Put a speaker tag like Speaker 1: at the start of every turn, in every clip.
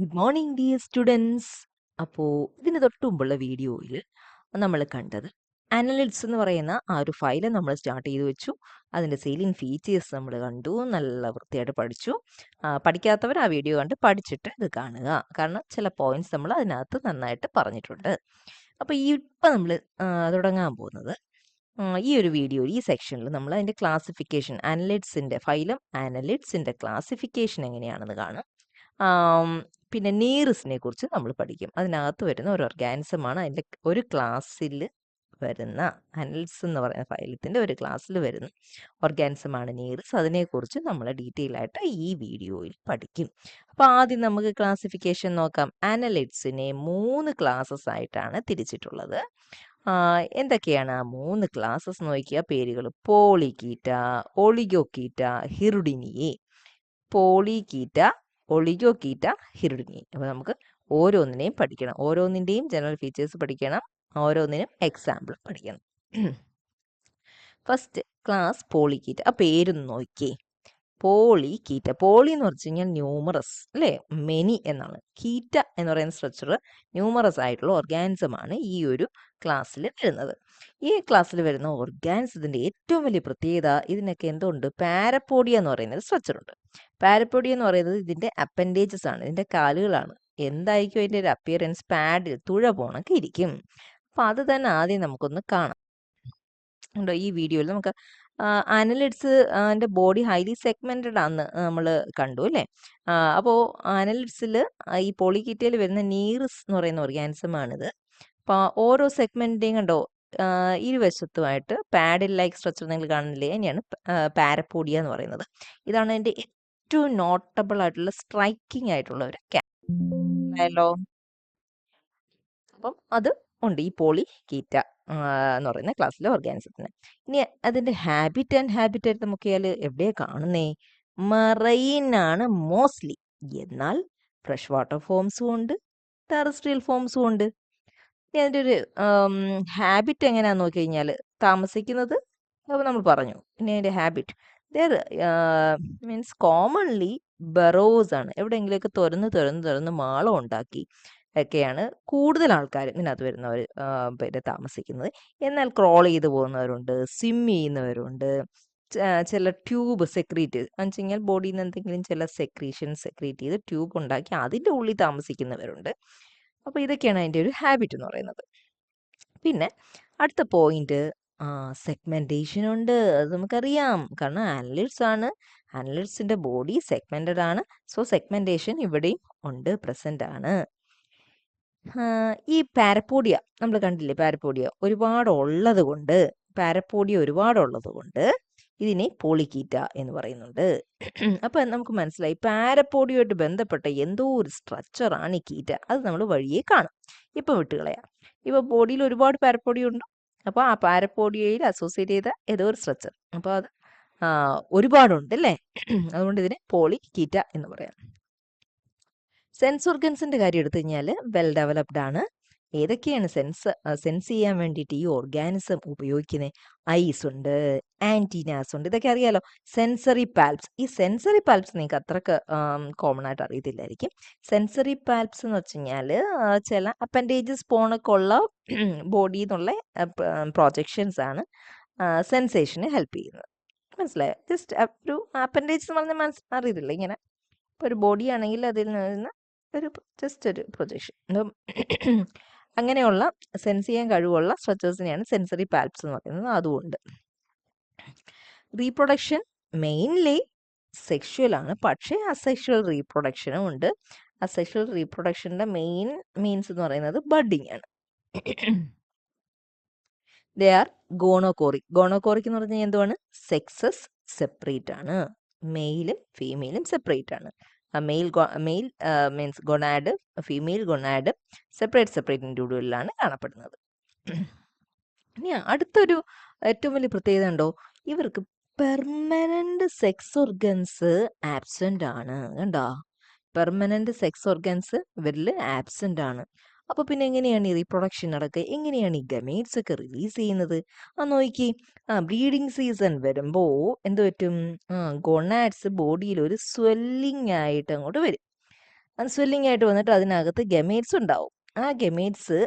Speaker 1: Good morning dear students. അപ്പോൾ ഇതിന് തൊട്ട് മുമ്പുള്ള വീഡിയോയിൽ നമ്മൾ കണ്ടത് അനലിറ്റ്സ് എന്ന് പറയുന്ന ആ ഒരു ഫയൽ നമ്മൾ സ്റ്റാർട്ട് ചെയ്ത് വെച്ചു. അതിൻ്റെ സെയിലിംഗ് ഫീച്ചേഴ്സ് നമ്മൾ കണ്ടു, നല്ല വൃത്തിയായിട്ട് പഠിച്ചു. പഠിക്കാത്തവർ ആ വീഡിയോ കണ്ട് പഠിച്ചിട്ട് ഇത് കാണുക, കാരണം ചില പോയിന്റ്സ് നമ്മൾ അതിനകത്ത് നന്നായിട്ട് പറഞ്ഞിട്ടുണ്ട്. അപ്പോൾ ഇപ്പം നമ്മൾ തുടങ്ങാൻ പോകുന്നത് ഈ ഒരു വീഡിയോയിൽ ഈ സെക്ഷനിൽ നമ്മൾ അതിൻ്റെ ക്ലാസിഫിക്കേഷൻ, അനലിറ്റ്സിൻ്റെ ഫൈലം അനലിറ്റ്സിൻ്റെ ക്ലാസിഫിക്കേഷൻ എങ്ങനെയാണെന്ന് കാണാം. പിന്നെ നീറിസിനെ കുറിച്ച് നമ്മൾ പഠിക്കും. അതിനകത്ത് വരുന്ന ഒരു ഓർഗാനിസമാണ് അതിൻ്റെ ഒരു ക്ലാസ്സിൽ വരുന്ന അനലിറ്റ്സ് എന്ന് പറയുന്ന ഫൈലത്തിൻ്റെ ഒരു ക്ലാസ്സിൽ വരുന്ന ഓർഗാനിസമാണ് നീറിസ്. അതിനെക്കുറിച്ച് നമ്മൾ ഡീറ്റെയിൽ ആയിട്ട് ഈ വീഡിയോയിൽ പഠിക്കും. അപ്പോൾ ആദ്യം നമുക്ക് ക്ലാസിഫിക്കേഷൻ നോക്കാം. അനലിറ്റ്സിനെ 3 ക്ലാസ്സസ് ആയിട്ടാണ് തിരിച്ചിട്ടുള്ളത്. എന്തൊക്കെയാണ് ആ 3 ക്ലാസ്സസ് നോക്കിയ പേരുകൾ? പോളികീറ്റ, ഒളിഗോകീറ്റ, ഹിറുഡിനിയെ. പോളികീറ്റ, ഒളിഗോകീറ്റ, ഹിറുഡിനി. അപ്പോൾ നമുക്ക് ഓരോന്നിനെയും പഠിക്കണം. ഓരോന്നിൻ്റെയും ജനറൽ ഫീച്ചേഴ്സ് പഠിക്കണം, ഓരോന്നിനും എക്സാമ്പിൾ പഠിക്കണം. First class polychaeta. ആ പേരൊന്ന് നോക്കിയേ, പോളികീറ്റ. പോളി എന്ന് പറഞ്ഞു കഴിഞ്ഞാൽ ന്യൂമറസ് അല്ലേ, മെനി എന്നാണ്. കീറ്റ എന്ന് പറയുന്ന സ്ട്രക്ചർ ന്യൂമറസ് ആയിട്ടുള്ള ഓർഗാനിസമാണ് ഈ ഒരു ക്ലാസ്സിൽ വരുന്നത്. ഈ ക്ലാസ്സിൽ വരുന്ന ഓർഗാനിസത്തിൻ്റെ ഏറ്റവും വലിയ പ്രത്യേകത, ഇതിനൊക്കെ എന്തുണ്ട്? പാരപ്പോഡിയ എന്ന് പറയുന്ന സ്ട്രക്ചർ ഉണ്ട്. പാരപ്പോഡിയ എന്ന് പറയുന്നത് ഇതിൻ്റെ അപ്പൻഡേജസ് ആണ്, ഇതിൻ്റെ കാലുകളാണ്. എന്തായിരിക്കും അതിൻ്റെ ഒരു അപ്പിയറൻസ്? പാഡിൽ തുഴ പോണൊക്കെ ഇരിക്കും. അപ്പം അത് തന്നെ ആദ്യം നമുക്കൊന്ന് കാണാം. ഉണ്ടോ ഈ വീഡിയോയിൽ നമുക്ക് അനലിറ്റ്സ് ബോഡി ഹൈലി സെഗ്മെന്റഡ് ആണെന്ന് നമ്മൾ കണ്ടു അല്ലേ. അപ്പോൾ അനലിറ്റ്സിൽ ഈ പോളികീറ്റയിൽ വരുന്ന നീറിസ് എന്ന് പറയുന്ന ഓർഗാനിസമാണിത്. അപ്പോൾ ഓരോ സെഗ്മെന്റിന്റെയും കണ്ടോ ഇരുവശത്തുമായിട്ട് പാഡിൽ ലൈക്ക് സ്ട്രക്ചർ നിങ്ങൾ കാണുന്നില്ലേ, തന്നെയാണ് പാരപ്പോഡിയ എന്ന് പറയുന്നത്. ഇതാണ് അതിൻ്റെ ഏറ്റവും നോട്ടബിൾ ആയിട്ടുള്ള സ്ട്രൈക്കിംഗ് ആയിട്ടുള്ള ഒരു ക്യാരോ. അപ്പം അത് ഉണ്ട് ഈ പോളികീറ്റ എന്ന് പറയുന്ന ക്ലാസ്സിലെ ഓർഗാനിസത്തിന്. ഇനി അതിൻ്റെ ഹാബിറ്റാറ്റ് നോക്കിയാൽ എവിടെയാണ് കാണുന്നേ? മറൈനാണ് മോസ്റ്റ്ലി. എന്നാൽ ഫ്രഷ് വാട്ടർ ഫോംസും ഉണ്ട്, ടെറസ്ട്രിയൽ ഫോംസും ഉണ്ട്. ഇനി അതിൻ്റെ ഒരു ഹാബിറ്റ് എങ്ങനെയാണെന്ന് നോക്കി കഴിഞ്ഞാൽ, താമസിക്കുന്നത് അപ്പോൾ നമ്മൾ പറഞ്ഞു. ഇനി അതിൻ്റെ ഹാബിറ്റ് മീൻസ് കോമൺലി ബറോസ് ആണ്. എവിടെയെങ്കിലുമൊക്കെ തുറന്ന് മാളം ഉണ്ടാക്കി ഒക്കെയാണ് കൂടുതൽ ആൾക്കാർ ഇതിനകത്ത് വരുന്നവർ പിന്നെ താമസിക്കുന്നത്. എന്നാൽ ക്രോൾ ചെയ്ത് പോകുന്നവരുണ്ട്, സ്വിം ചെയ്യുന്നവരുണ്ട്, ചില ട്യൂബ് സെക്രീറ്റ് എന്ന് വെച്ച് കഴിഞ്ഞാൽ ബോഡിയിൽ നിന്ന് എന്തെങ്കിലും ചില സെക്രീറ്റ് ചെയ്ത് ട്യൂബ് ഉണ്ടാക്കി അതിൻ്റെ ഉള്ളിൽ താമസിക്കുന്നവരുണ്ട്. അപ്പോൾ ഇതൊക്കെയാണ് അതിൻ്റെ ഒരു ഹാബിറ്റ് എന്ന് പറയുന്നത്. പിന്നെ അടുത്ത പോയിന്റ്, സെഗ്മെന്റേഷൻ ഉണ്ട്. അത് നമുക്കറിയാം, കാരണം അനലിറ്റ്സ് ആണ്. അനലിറ്റ്സിന്റെ ബോഡി സെഗ്മെന്റഡ് ആണ്. സോ സെഗ്മെന്റേഷൻ ഇവിടെയും ഉണ്ട്, പ്രസന്റ് ആണ്. ഈ പാരപ്പോഡിയ നമ്മൾ കണ്ടില്ലേ, പാരപ്പോഡിയ ഒരുപാടുള്ളത് കൊണ്ട് ഇതിനെ പോളികീറ്റ എന്ന് പറയുന്നുണ്ട്. അപ്പം നമുക്ക് മനസ്സിലായി, പാരപ്പോഡിയുമായിട്ട് ബന്ധപ്പെട്ട എന്തോ ഒരു സ്ട്രക്ചറാണ് ഈ കീറ്റ. അത് നമ്മൾ വഴിയെ കാണും. ഇപ്പം വിട്ടുകളയാം. ഇപ്പോൾ ബോഡിയിൽ ഒരുപാട് പാരപ്പോഡിയ ഉണ്ട്. അപ്പോൾ ആ പാരപ്പോഡിയയിൽ അസോസിയേറ്റ് ചെയ്ത ഏതോ ഒരു സ്ട്രക്ചർ, അപ്പോൾ അത് ഒരുപാടുണ്ട് അല്ലേ. അതുകൊണ്ട് ഇതിനെ പോളികീറ്റ എന്ന് പറയാം. സെൻസ് ഓർഗൻസിന്റെ കാര്യം എടുത്തു കഴിഞ്ഞാൽ വെൽ ഡെവലപ്ഡ് ആണ്. ഏതൊക്കെയാണ് സെൻസ് ചെയ്യാൻ വേണ്ടിയിട്ട് ഈ ഓർഗാനിസം ഉപയോഗിക്കുന്നത്? ഐസ് ഉണ്ട്, ആന്റീനാസ് ഉണ്ട്, ഇതൊക്കെ അറിയാലോ. സെൻസറി പാൽപ്സ്. ഈ സെൻസറി പാൽപ്സ് നിങ്ങൾക്ക് അത്രക്ക് കോമൺ ആയിട്ട് അറിയത്തില്ലായിരിക്കും. സെൻസറി പാൽപ്സ് എന്ന് വെച്ച് കഴിഞ്ഞാൽ ചില അപ്പൻഡേജസ് പോണൊക്കെ ഉള്ള ബോഡിയിൽ നിന്നുള്ള പ്രൊജക്ഷൻസ് ആണ് സെൻസേഷന് ഹെൽപ്പ് ചെയ്യുന്നത്. മനസ്സിലായോ? ജസ്റ്റ് ഒരു അപ്പൻഡേജ് എന്ന് പറഞ്ഞാൽ അറിയത്തില്ല, ഇങ്ങനെ ഇപ്പോൾ ഒരു ബോഡി ആണെങ്കിൽ അതിൽ നിന്ന് ജസ്റ്റ് ഒരു പ്രൊജക്ഷൻ. അങ്ങനെയുള്ള സെൻസ് ചെയ്യാൻ കഴിവുള്ള സ്ട്രക്ചേഴ്സിനെയാണ് സെൻസറി പാൽപ്സ് എന്ന് പറയുന്നത്. അതുകൊണ്ട് റീപ്രൊഡക്ഷൻ മെയിൻലി സെക്ഷുവൽ ആണ്, പക്ഷേ അസെക്ഷുവൽ റീപ്രൊഡക്ഷനും ഉണ്ട്. അസെക്ഷുവൽ റീപ്രൊഡക്ഷൻ്റെ മെയിൻ മീൻസ് എന്ന് പറയുന്നത് ബഡ്ഡിങ് ആണ്. ദേ ആർ ഗോണോകോറിക് എന്ന് പറഞ്ഞാൽ എന്തുവാണ്? സെക്സസ് സെപ്പറേറ്റ് ആണ്, മെയിലും ഫീമെയിലും സെപ്പറേറ്റ് ആണ്. Mail means gonad, female gonad separate ഇൻഡിവിജ്വലിലാണ് കാണപ്പെടുന്നത്. ഇനി അടുത്തൊരു ഏറ്റവും വലിയ പ്രത്യേകത ഉണ്ടോ? ഇവർക്ക് പെർമനന്റ് സെക്സ് ഓർഗൻസ് ആബ്സെന്റ് ആണ്. കണ്ടോ? പെർമനന്റ് സെക്സ് ഓർഗൻസ് ഇവരിൽ ആബ്സെന്റ് ആണ്. അപ്പോൾ പിന്നെ എങ്ങനെയാണ് ഈ റീപ്രൊഡക്ഷൻ നടക്കുക? എങ്ങനെയാണ് ഈ ഗമേറ്റ്സ് ഒക്കെ റിലീസ് ചെയ്യുന്നത്? നോക്കി, ബ്രീഡിങ് സീസൺ വരുമ്പോൾ എന്ത് പറ്റും? ഗൊണാഡ്സ് ബോഡിയിൽ ഒരു സ്വെല്ലിംഗ് ആയിട്ട് അങ്ങോട്ട് വരും. അത് സ്വെല്ലിംഗ് ആയിട്ട് വന്നിട്ട് അതിനകത്ത് ഗമേറ്റ്സ് ഉണ്ടാവും. ആ ഗമേറ്റ്സ്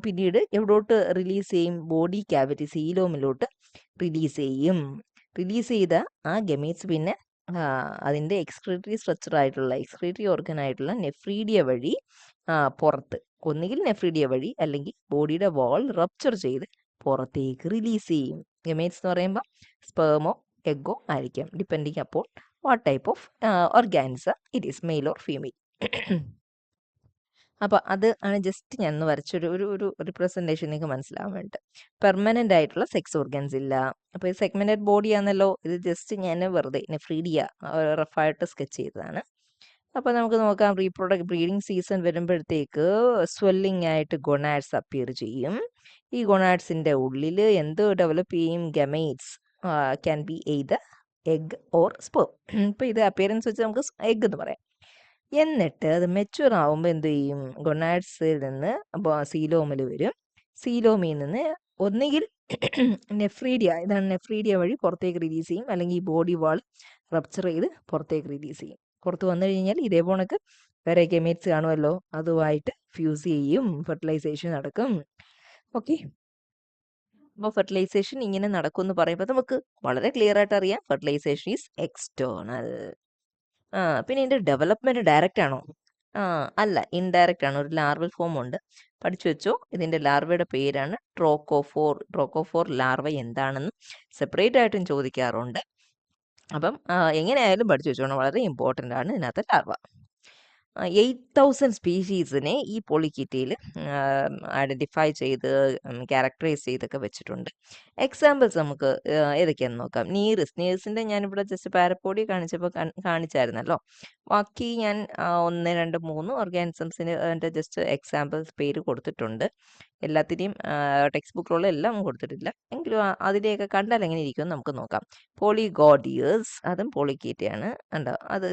Speaker 1: പിന്നീട് എവിടോട്ട് റിലീസ് ചെയ്യും? ബോഡി ക്യാവിറ്റി സീലോമിലോട്ട് റിലീസ് ചെയ്യും. റിലീസ് ചെയ്ത ആ ഗമേറ്റ്സ് പിന്നെ അതിൻ്റെ എക്സ്ക്രീറ്ററി ഓർഗൻ ആയിട്ടുള്ള നെഫ്രീഡിയ വഴി പുറത്ത്, ഒന്നുകിൽ നെഫ്രീഡിയ വഴി അല്ലെങ്കിൽ ബോഡിയുടെ വാൾ റപ്ചർ ചെയ്ത് പുറത്തേക്ക് റിലീസ് ചെയ്യും. ഗമേറ്റ്സ് എന്ന് പറയുമ്പോൾ സ്പേമോ എഗ്ഗോ ആയിരിക്കാം, ഡിപ്പെൻഡിങ് അപ്പോൾ what type of organza it is, male or female. അപ്പോൾ അത് ആണ് ജസ്റ്റ് ഞാൻ ഒന്ന് വരച്ചൊരു ഒരു ഒരു റിപ്രസെൻറ്റേഷൻ നിങ്ങൾക്ക് മനസ്സിലാവാൻ വേണ്ടിയിട്ട്. പെർമനൻ്റ് ആയിട്ടുള്ള സെക്സ് ഓർഗൻസ് ഇല്ല. അപ്പോൾ ഇത് സെഗ്മെൻറ്റഡ് ബോഡി ആണല്ലോ, ഇത് ജസ്റ്റ് ഞാൻ വെറുതെ നെഫ്രീഡിയ റഫായിട്ട് സ്കെച്ച് ചെയ്തതാണ്. അപ്പോൾ നമുക്ക് നോക്കാം, ബ്രീഡിങ് സീസൺ വരുമ്പോഴത്തേക്ക് സ്വെല്ലിംഗ് ആയിട്ട് ഗൊണാഡ്സ് അപ്പിയർ ചെയ്യും. ഈ ഗൊണാഡ്സിൻ്റെ ഉള്ളിൽ എന്ത് ഡെവലപ്പ് ചെയ്യും? Gametes can be either egg or sperm. ഇപ്പോൾ ഇത് അപ്പിയറൻസ് വെച്ച് നമുക്ക് എഗ് എന്ന് പറയാം. എന്നിട്ട് അത് മെച്യൂർ ആവുമ്പോൾ എന്ത് ചെയ്യും? ഗൊണാഡ്സിൽ നിന്ന് സീലോമിൽ വരും. സീലോമിൽ നിന്ന് ഒന്നുകിൽ നെഫ്രീഡിയ, ഇതാണ് നെഫ്രീഡിയ വഴി പുറത്തേക്ക് റിലീസ് ചെയ്യും, അല്ലെങ്കിൽ ഈ ബോഡി വാൾ റപ്ചർ ചെയ്ത് പുറത്തേക്ക് റിലീസ് ചെയ്യും. പുറത്ത് വന്നു കഴിഞ്ഞാൽ ഇതേപോണക്ക് വേറെ ഗമേറ്റ്സ് കാണുമല്ലോ, അതുമായിട്ട് ഫ്യൂസ് ചെയ്യും, ഫെർട്ടിലൈസേഷൻ നടക്കും. ഓക്കെ, അപ്പോൾ ഫെർട്ടിലൈസേഷൻ ഇങ്ങനെ നടക്കും എന്ന് പറയുമ്പോൾ നമുക്ക് വളരെ ക്ലിയർ ആയിട്ട് അറിയാം, ഫെർട്ടിലൈസേഷൻ ഈസ് എക്സ്റ്റേണൽ. പിന്നെ ഇതിൻ്റെ ഡെവലപ്മെൻറ്റ് ഡയറക്റ്റ് ആണോ? അല്ല, ഇൻഡയറക്റ്റ് ആണ്. ഒരു ലാർവൽ ഫോം ഉണ്ട്, പഠിച്ചു വെച്ചോ. ഇതിൻ്റെ ലാർവയുടെ പേരാണ് ട്രോക്കോഫോർ. ട്രോക്കോഫോർ ലാർവ എന്താണെന്ന് സെപ്പറേറ്റ് ആയിട്ടും ചോദിക്കാറുണ്ട്. അപ്പം എങ്ങനെയായാലും പഠിച്ചു വെച്ചോണം, വളരെ ഇമ്പോർട്ടൻ്റ് ആണ് ഇതിനകത്ത് ലാർവ. 8,000 സ്പീഷീസിനെ ഈ പോളിക്കീറ്റയിൽ ഐഡൻറ്റിഫൈ ചെയ്ത് ക്യാരക്ടറൈസ് ചെയ്തൊക്കെ വെച്ചിട്ടുണ്ട്. എക്സാമ്പിൾസ് നമുക്ക് ഏതൊക്കെയാണെന്ന് നോക്കാം. നീറിസിൻ്റെ ഞാനിവിടെ ജസ്റ്റ് പാരപ്പോഡി കാണിച്ചപ്പോൾ കാണിച്ചായിരുന്നല്ലോ. ബാക്കി ഞാൻ 1, 2, 3 ഓർഗാനിസംസിന് അതിൻ്റെ ജസ്റ്റ് എക്സാമ്പിൾസ് പേര് കൊടുത്തിട്ടുണ്ട്. എല്ലാത്തിനെയും ടെക്സ്റ്റ് ബുക്കിലുള്ള എല്ലാം കൊടുത്തിട്ടില്ല, എങ്കിലും അതിനെയൊക്കെ കണ്ടാൽ എങ്ങനെ ഇരിക്കുമെന്ന് നമുക്ക് നോക്കാം. പോളിഗോഡിയേഴ്സ്, അതും പോളിക്കീറ്റയാണ്. ഉണ്ടോ? അത്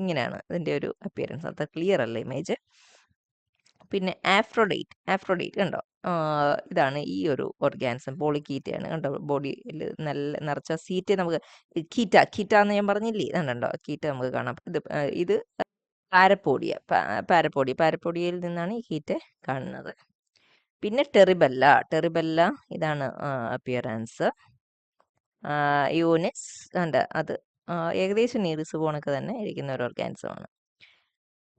Speaker 1: ഇങ്ങനെയാണ് ഇതിൻ്റെ ഒരു അപ്പിയറൻസ്. അത് ക്ലിയർ അല്ല ഇമേജ്. പിന്നെ ആഫ്രോഡൈറ്റ് കണ്ടോ? ഇതാണ് ഈ ഒരു ഓർഗാനിസം, പോളിക്കീറ്റയാണ്. കണ്ടോ? ബോഡിയിൽ നല്ല നിറച്ച സീറ്റ് നമുക്ക് കീറ്റ എന്ന് ഞാൻ പറഞ്ഞില്ലേ, ഇതുണ്ടോ? കീറ്റ നമുക്ക് കാണാം. ഇത് പാരപ്പോഡിയയിൽ നിന്നാണ് ഈ കീറ്റ കാണുന്നത്. പിന്നെ ടെറിബെല്ല ഇതാണ് അപ്പിയറൻസ്. യൂനിസ് ഉണ്ട്, അത് ഏകദേശം നീറിസ് പോണൊക്കെ തന്നെ ഇരിക്കുന്ന ഒരു ഓർഗാനിസമാണ്.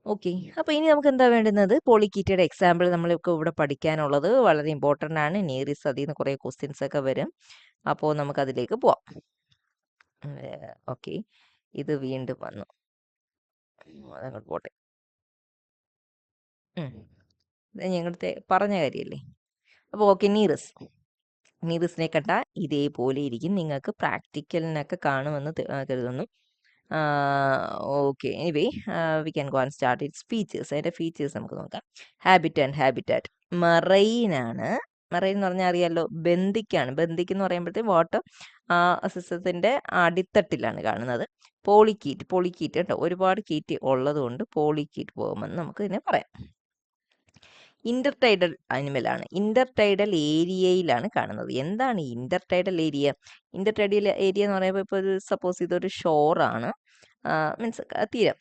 Speaker 1: ഓക്കെ, അപ്പോൾ ഇനി നമുക്ക് എന്താ വേണ്ടുന്നത്? പോളിക്കീറ്റയുടെ എക്സാമ്പിൾ നമ്മൾക്ക് ഇവിടെ പഠിക്കാനുള്ളത് വളരെ ഇമ്പോർട്ടൻ്റ് ആണ്. നീറിസ്, അതിൽ നിന്ന് കുറേ ക്വസ്റ്റ്യൻസ് ഒക്കെ വരും. അപ്പോൾ നമുക്കതിലേക്ക് പോവാം. ഓക്കെ, ഇത് വീണ്ടും വന്നു, അതങ്ങോട്ട് പോട്ടെ. ഇത് ഞങ്ങളുടെ പറഞ്ഞ കാര്യമല്ലേ. അപ്പോൾ ഓക്കെ, നീറിസിനെ കണ്ടാൽ ഇതേപോലെ ഇരിക്കും. നിങ്ങൾക്ക് പ്രാക്ടിക്കലിനൊക്കെ കാണുമെന്ന് കരുതുന്നു. Okay, anyway we can go and start it's features. അതിൻ്റെ ഫീച്ചേഴ്സ് നമുക്ക് നോക്കാം. ഹാബിറ്റാറ്റ് മറൈനാണ്. മറൈൻ എന്ന് പറഞ്ഞാൽ അറിയാമല്ലോ, ബന്ധിക്ക് എന്ന് പറയുമ്പോഴത്തേക്ക് വാട്ടർ സിസ്റ്റത്തിൻ്റെ അടിത്തട്ടിലാണ് കാണുന്നത്. പോളിക്കീറ്റ് കേട്ടോ, ഒരുപാട് കീറ്റ് ഉള്ളത് കൊണ്ട് പോളിക്കീറ്റ് പോകുമെന്ന് നമുക്ക് ഇതിനെ പറയാം. ഇന്റർടൈഡൽ അനിമലാണ്. ഇന്റർടൈഡൽ ഏരിയയിലാണ് കാണുന്നത്. എന്താണ് ഇന്റർടൈഡൽ ഏരിയ? ഇന്റർടൈഡൽ ഏരിയ എന്ന് പറയുമ്പോൾ ഇപ്പോൾ സപ്പോസ് ഇതൊരു ഷോറാണ്, മീൻസ് തീരം.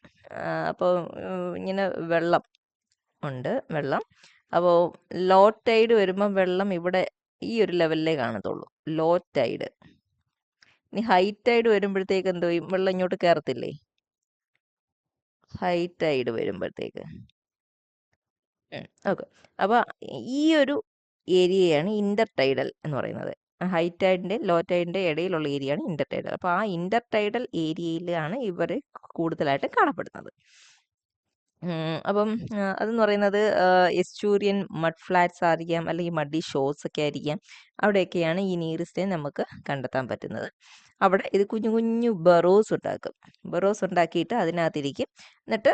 Speaker 1: അപ്പോൾ ഇങ്ങനെ വെള്ളം ഉണ്ട്. അപ്പോൾ ലോ ടൈഡ് വരുമ്പോൾ വെള്ളം ഇവിടെ ഈ ഒരു ലെവലിലേ കാണത്തുള്ളൂ, ലോ ടൈഡ്. ഇനി ഹൈ ടൈഡ് വരുമ്പോഴത്തേക്ക് എന്തോ ചെയ്യും? വെള്ളം ഇങ്ങോട്ട് കയറത്തില്ലേ? ഹൈ ടൈഡ് വരുമ്പോഴത്തേക്ക് ഓക്കെ. അപ്പോൾ ഈ ഒരു ഏരിയയാണ് ഇന്റർടൈഡൽ എന്ന് പറയുന്നത്. ഹൈ ടൈഡിൻ്റെ ലോ ടൈഡിൻ്റെ ഇടയിലുള്ള ഏരിയയാണ് ഇന്റർടൈഡൽ. അപ്പോൾ ആ ഇന്റർടൈഡൽ ഏരിയയിലാണ് ഇവർ കൂടുതലായിട്ട് കാണപ്പെടുന്നത്. അപ്പം അതെന്ന് പറയുന്നത് എസ്റ്റൂറിയൻ മഡ് ഫ്ലാറ്റ്സ് ആയിരിക്കാം, അല്ലെങ്കിൽ മഡി ഷോസ് ഒക്കെ ആയിരിക്കാം. അവിടെയൊക്കെയാണ് ഈ നീറിസിനെ നമുക്ക് കണ്ടെത്താൻ പറ്റുന്നത്. അവിടെ ഇത് കുഞ്ഞു കുഞ്ഞു ബറോസ് ഉണ്ടാക്കിയിട്ട് അതിനകത്തിരിക്കും. എന്നിട്ട്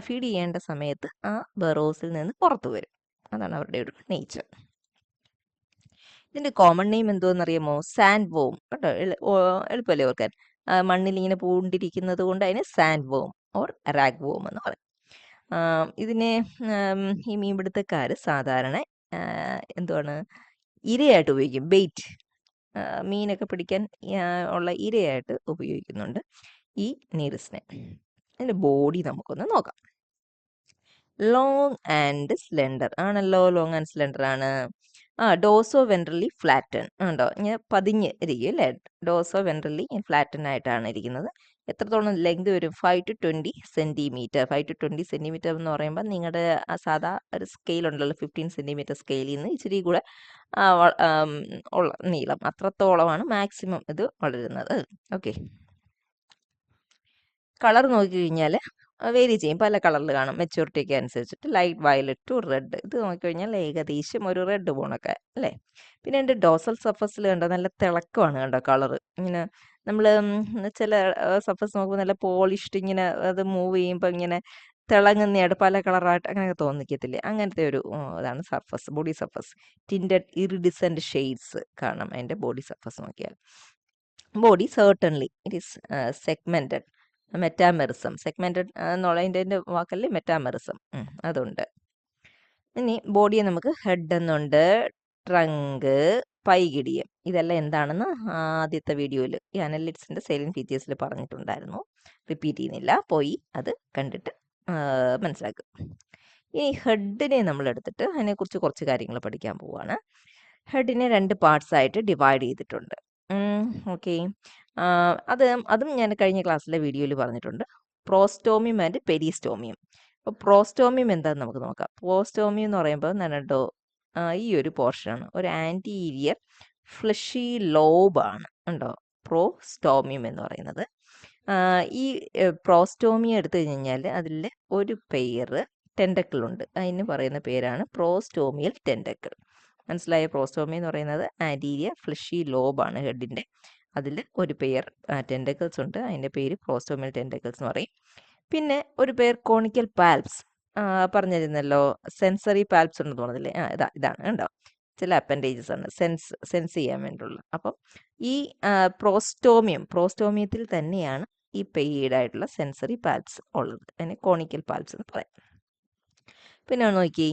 Speaker 1: ഫീഡ് ചെയ്യേണ്ട സമയത്ത് ആ ബറോസിൽ നിന്ന് പുറത്തു വരും. അതാണ് അവരുടെ ഒരു നേച്ചർ. ഇതിൻ്റെ കോമൺ നെയിം എന്തോന്നറിയാമോ? Sand worm. കേട്ടോ, എളുപ്പമല്ലേ ഓർക്കാൻ. മണ്ണിൽ ഇങ്ങനെ പൂണ്ടിരിക്കുന്നത് കൊണ്ട് അതിന് sand worm or rag worm എന്ന് പറയും. ഇതിനെ ഈ മീൻപിടുത്തക്കാർ സാധാരണ എന്തുവാണ്, ഇരയായിട്ട് ഉപയോഗിക്കും. ബെയ്റ്റ്, മീനൊക്കെ പിടിക്കാൻ ഉള്ള ഇരയായിട്ട് ഉപയോഗിക്കുന്നുണ്ട് ഈ നീറിസിനെ. അതിൻ്റെ ബോഡി നമുക്കൊന്ന് നോക്കാം. ലോങ് ആൻഡ് സ്ലെൻഡർ ആണല്ലോ, ലോങ് ആൻഡ് സ്ലെൻഡർ ആണ്. ഡോസോ വെൻട്രലി ഫ്ലാറ്റൻ ഉണ്ടോ, ഇങ്ങനെ പതിഞ്ഞ് ഇരിക്കും അല്ലേ. ഡോസോ വെൻട്രലി ഫ്ലാറ്റൻ ആയിട്ടാണ് ഇരിക്കുന്നത്. എത്രത്തോളം ലെങ്ത് വരും? 5 to 20 സെന്റിമീറ്റർ. 5 to 20 സെന്റിമീറ്റർ എന്ന് പറയുമ്പോൾ നിങ്ങളുടെ സാധാ ഒരു സ്കെയിൽ ഉണ്ടല്ലോ, 15 സെന്റിമീറ്റർ സ്കെയിലിൽ നിന്ന് ഇച്ചിരി കൂടെ ഉള്ള നീളം, അത്രത്തോളമാണ് മാക്സിമം ഇത് വളരുന്നത്. ഓക്കെ. കളർ നോക്കിക്കഴിഞ്ഞാൽ വേരി ചെയ്യും, പല കളറിൽ കാണും മെച്യൂരിറ്റിക്ക് അനുസരിച്ചിട്ട്. ലൈറ്റ് വയലറ്റ് ടു റെഡ്, ഇത് നോക്കിക്കഴിഞ്ഞാൽ ഏകദേശം ഒരു റെഡ് പോണൊക്കെ അല്ലേ. പിന്നെ എൻ്റെ ഡോസൽ സർഫസിൽ കണ്ടോ നല്ല തിളക്കമാണ് കണ്ടോ കളർ. ഇങ്ങനെ നമ്മൾ ചില സർഫസ് നോക്കുമ്പോൾ നല്ല പോളിഷ്ഡ്, ഇങ്ങനെ അത് മൂവ് ചെയ്യുമ്പോൾ ഇങ്ങനെ തിളങ്ങുന്നതായിട്ട് പല കളറായിട്ട് അങ്ങനെയൊക്കെ തോന്നിക്കത്തില്ലേ, അങ്ങനത്തെ ഒരു ഇതാണ് surface, body surface. Tinted iridescent shades കാണാം അതിൻ്റെ ബോഡി സർഫസ് നോക്കിയാൽ. Body certainly it is segmented. Metamerism segmented എന്നുള്ളതിൻ്റെ വാക്കല്ലേ മെറ്റാമെറിസം, അതുണ്ട്. ഇനി ബോഡിയെ നമുക്ക് ഹെഡ് എന്നുണ്ട്, ട്രങ്ക്, പൈകിടിയം, ഇതെല്ലാം എന്താണെന്ന് ആദ്യത്തെ വീഡിയോയിൽ ഈ അനലിറ്റിക്സിൻ്റെ സെയിലിംഗ് ഫീച്ചേഴ്സിൽ പറഞ്ഞിട്ടുണ്ടായിരുന്നു. റിപ്പീറ്റ് ചെയ്യുന്നില്ല, പോയി അത് കണ്ടിട്ട് മനസ്സിലാക്കുക. ഇനി ഹെഡിനെ നമ്മൾ എടുത്തിട്ട് അതിനെക്കുറിച്ച് കുറച്ച് കാര്യങ്ങൾ പഠിക്കാൻ പോവുകയാണ്. ഹെഡിനെ 2 പാർട്സ് ആയിട്ട് ഡിവൈഡ് ചെയ്തിട്ടുണ്ട്. ഓക്കെ. അതും ഞാൻ കഴിഞ്ഞ ക്ലാസ്സിലെ വീഡിയോയിൽ പറഞ്ഞിട്ടുണ്ട്. പ്രോസ്റ്റോമിയം ആൻഡ് പെരിസ്റ്റോമിയം. അപ്പോൾ പ്രോസ്റ്റോമിയം എന്താണെന്ന് നമുക്ക് നോക്കാം. പ്രോസ്റ്റോമിയം എന്ന് പറയുമ്പോൾ എന്താണ് കേട്ടോ, ഈ ഒരു പോർഷനാണ്, ഒരു ആൻറ്റീരിയർ ഫ്ലഷി ലോബാണ് ഉണ്ടോ പ്രോസ്റ്റോമിയം എന്ന് പറയുന്നത്. ഈ പ്രോസ്റ്റോമിയം എടുത്തു കഴിഞ്ഞാൽ അതിൽ ഒരു പെയർ ടെൻഡക്കിൾ ഉണ്ട്, അതിന് പറയുന്ന പേരാണ് പ്രോസ്റ്റോമിയൽ ടെൻഡക്കിൾ. മനസ്സിലായ? പ്രോസ്റ്റോമിയം എന്ന് പറയുന്നത് ആൻറ്റീരിയർ ഫ്ലഷി ലോബാണ് ഹെഡിൻ്റെ, അതിൽ ഒരു പെയർ ടെൻഡക്കിൾസ് ഉണ്ട്, അതിൻ്റെ പേര് പ്രോസ്റ്റോമിയൽ ടെൻഡക്കിൾസ് എന്ന് പറയും. പിന്നെ ഒരു പേർ കോണിക്കൽ പാൽപ്സ് പറഞ്ഞിരുന്നല്ലോ, സെൻസറി പാൽപ്സ് ഉണ്ടെന്ന് പറഞ്ഞില്ലേ, ഇതാണ് കണ്ടോ, ചില അപ്പൻഡേജസ് ആണ് സെൻസ് ചെയ്യാൻ വേണ്ടിയുള്ള. അപ്പം ഈ പ്രോസ്റ്റോമിയത്തിൽ തന്നെയാണ് ഈ പെയ്ഡ് ആയിട്ടുള്ള സെൻസറി പാൽപ്സ് ഉള്ളത്, അതിന് കോണിക്കൽ പാൽപ്സ് എന്ന് പറയാം. പിന്നെ നോക്കി,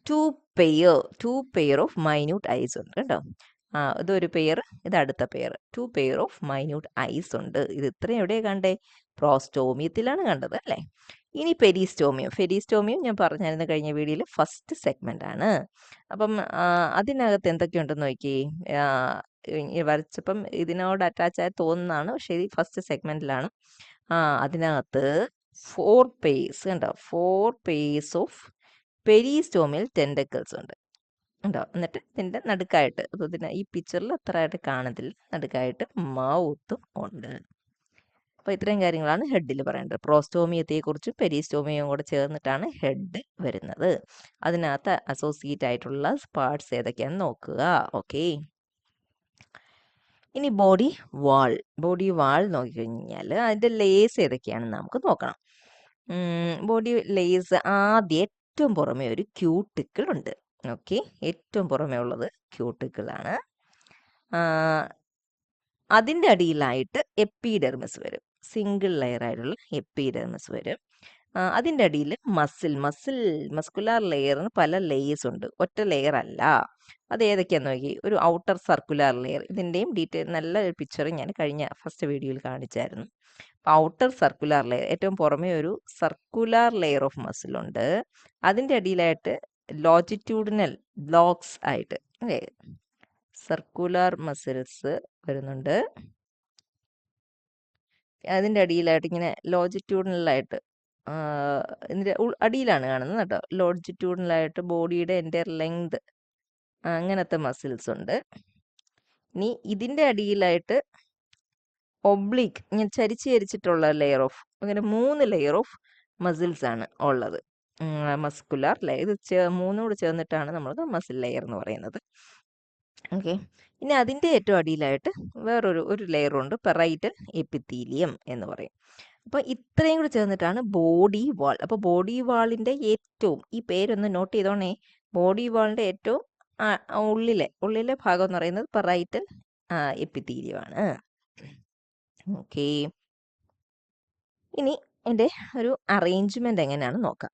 Speaker 1: two pair of minute eyes ഉണ്ട് കേട്ടോ. ഇതൊരു പെയർ, ഇത് അടുത്ത pair. 2 pair of minute eyes ഉണ്ട്. ഇത് ഇത്രയും എവിടെയാണ് കണ്ടേ? പ്രോസ്റ്റോമിയത്തിലാണ് കണ്ടത് അല്ലേ. ഇനി ഫെരിസ്റ്റോമിയം ഞാൻ പറഞ്ഞായിരുന്നു കഴിഞ്ഞ വീഡിയോയിൽ, ഫസ്റ്റ് സെഗ്മെന്റ് ആണ്. അപ്പം അതിനകത്ത് എന്തൊക്കെയുണ്ടെന്ന് നോക്കി, വരച്ചപ്പം ഇതിനോട് അറ്റാച്ച് ആയി തോന്നുന്നതാണ്, പക്ഷേ ഇത് ഫസ്റ്റ് സെഗ്മെന്റിലാണ്. അതിനകത്ത് 4 പെയർസ് കണ്ടോ, 4 പെയർസ് ഓഫ് പെരിസ്റ്റോമിയൽ ടെൻഡക്കിൾസ് ഉണ്ട് ഉണ്ടോ. എന്നിട്ട് ഇതിൻ്റെ നടുക്കായിട്ട്, ഇതിന് ഈ പിക്ചറിൽ അത്ര ആയിട്ട് കാണത്തില്ല, നടുക്കായിട്ട് മൗത്തും ഉണ്ട്. അപ്പോൾ ഇത്രയും കാര്യങ്ങളാണ് ഹെഡിൽ പറയേണ്ടത്. പ്രോസ്റ്റോമിയത്തെക്കുറിച്ചും പെരിസ്റ്റോമിയവും കൂടെ ചേർന്നിട്ടാണ് ഹെഡ് വരുന്നത്. അതിനകത്ത് അസോസിയേറ്റ് ആയിട്ടുള്ള പാർട്സ് ഏതൊക്കെയാണെന്ന് നോക്കുക. ഓക്കെ. ഇനി ബോഡി വാൾ നോക്കിക്കഴിഞ്ഞാൽ അതിൻ്റെ ലേസ് ഏതൊക്കെയാണെന്ന് നമുക്ക് നോക്കണം. ബോഡി ലേസ് ആദ്യം ഏറ്റവും പുറമെ ഒരു ക്യൂട്ടിക്കിൾ ഉണ്ട്. ഓക്കെ, ഏറ്റവും പുറമേ ഉള്ളത് ക്യൂട്ടിക്കിളാണ്. അതിൻ്റെ അടിയിലായിട്ട് എപ്പിഡെർമിസ് വരും, സിംഗിൾ ലെയർ ആയിട്ടുള്ള എപ്പിഡെർമിസ് വരും. അതിൻ്റെ അടിയിൽ മസ്കുലാർ ലെയറിന് പല ലെയേഴ്സ് ഉണ്ട്, ഒറ്റ ലെയർ അല്ല. അത് ഏതൊക്കെയാന്ന് നോക്കി, ഒരു ഔട്ടർ സർക്കുലാർ ലെയർ, ഇതിൻ്റെയും ഡീറ്റെയിൽ നല്ല ഒരു പിക്ചർ ഞാൻ കഴിഞ്ഞ ഫസ്റ്റ് വീഡിയോയിൽ കാണിച്ചായിരുന്നു. ഔട്ടർ സർക്കുലാർ ലെയർ, ഏറ്റവും പുറമേ ഒരു സർക്കുലാർ ലെയർ ഓഫ് മസിൽ ഉണ്ട്. അതിൻ്റെ അടിയിലായിട്ട് ലോജിറ്റ്യൂഡിനൽ ബ്ലോക്സ് ആയിട്ട് അല്ലേ, സർക്കുലാർ മസിൽസ് വരുന്നുണ്ട്. അതിൻ്റെ അടിയിലായിട്ട് ഇങ്ങനെ ലോജിറ്റ്യൂഡിനലായിട്ട്, ഇതിൻ്റെ അടിയിലാണ് കാണുന്നത് കേട്ടോ, ലോജിറ്റ്യൂഡിനലായിട്ട് ബോഡിയുടെ എൻ്റെ ലെങ്ത് അങ്ങനത്തെ മസിൽസ് ഉണ്ട്. ഇനി ഇതിൻ്റെ അടിയിലായിട്ട് ഒബ്ലിക്ക്, ഇങ്ങനെ ചരിച്ചിട്ടുള്ള ലെയർ ഓഫ്, അങ്ങനെ 3 ലെയർ ഓഫ് മസിൽസ് ആണ് ഉള്ളത്. മസ്കുലാർ ലെയർ, ഇത് മൂന്നോട് ചേർന്നിട്ടാണ് നമ്മൾ മസിൽ ലെയർ എന്ന് പറയുന്നത്. ഓക്കെ. ഇനി അതിൻ്റെ ഏറ്റവും അടിയിലായിട്ട് ഒരു ലെയറുണ്ട്, പെറൈറ്റൽ എപ്പിത്തീലിയം എന്ന് പറയും. അപ്പോൾ ഇത്രയും കൂടി ചേർന്നിട്ടാണ് ബോഡി വാൾ. അപ്പോൾ ബോഡി വാളിൻ്റെ ഏറ്റവും, ഈ പേരൊന്ന് നോട്ട് ചെയ്തോണേ, ബോഡി വാളിൻ്റെ ഏറ്റവും ഉള്ളിലെ ഭാഗം എന്ന് പറയുന്നത് പെറൈറ്റൽ എപ്പിത്തീലിയമാണ്. ഓക്കെ. ഇനി എൻ്റെ ഒരു അറേഞ്ച്മെന്റ് എങ്ങനെയാണെന്ന് നോക്കാം.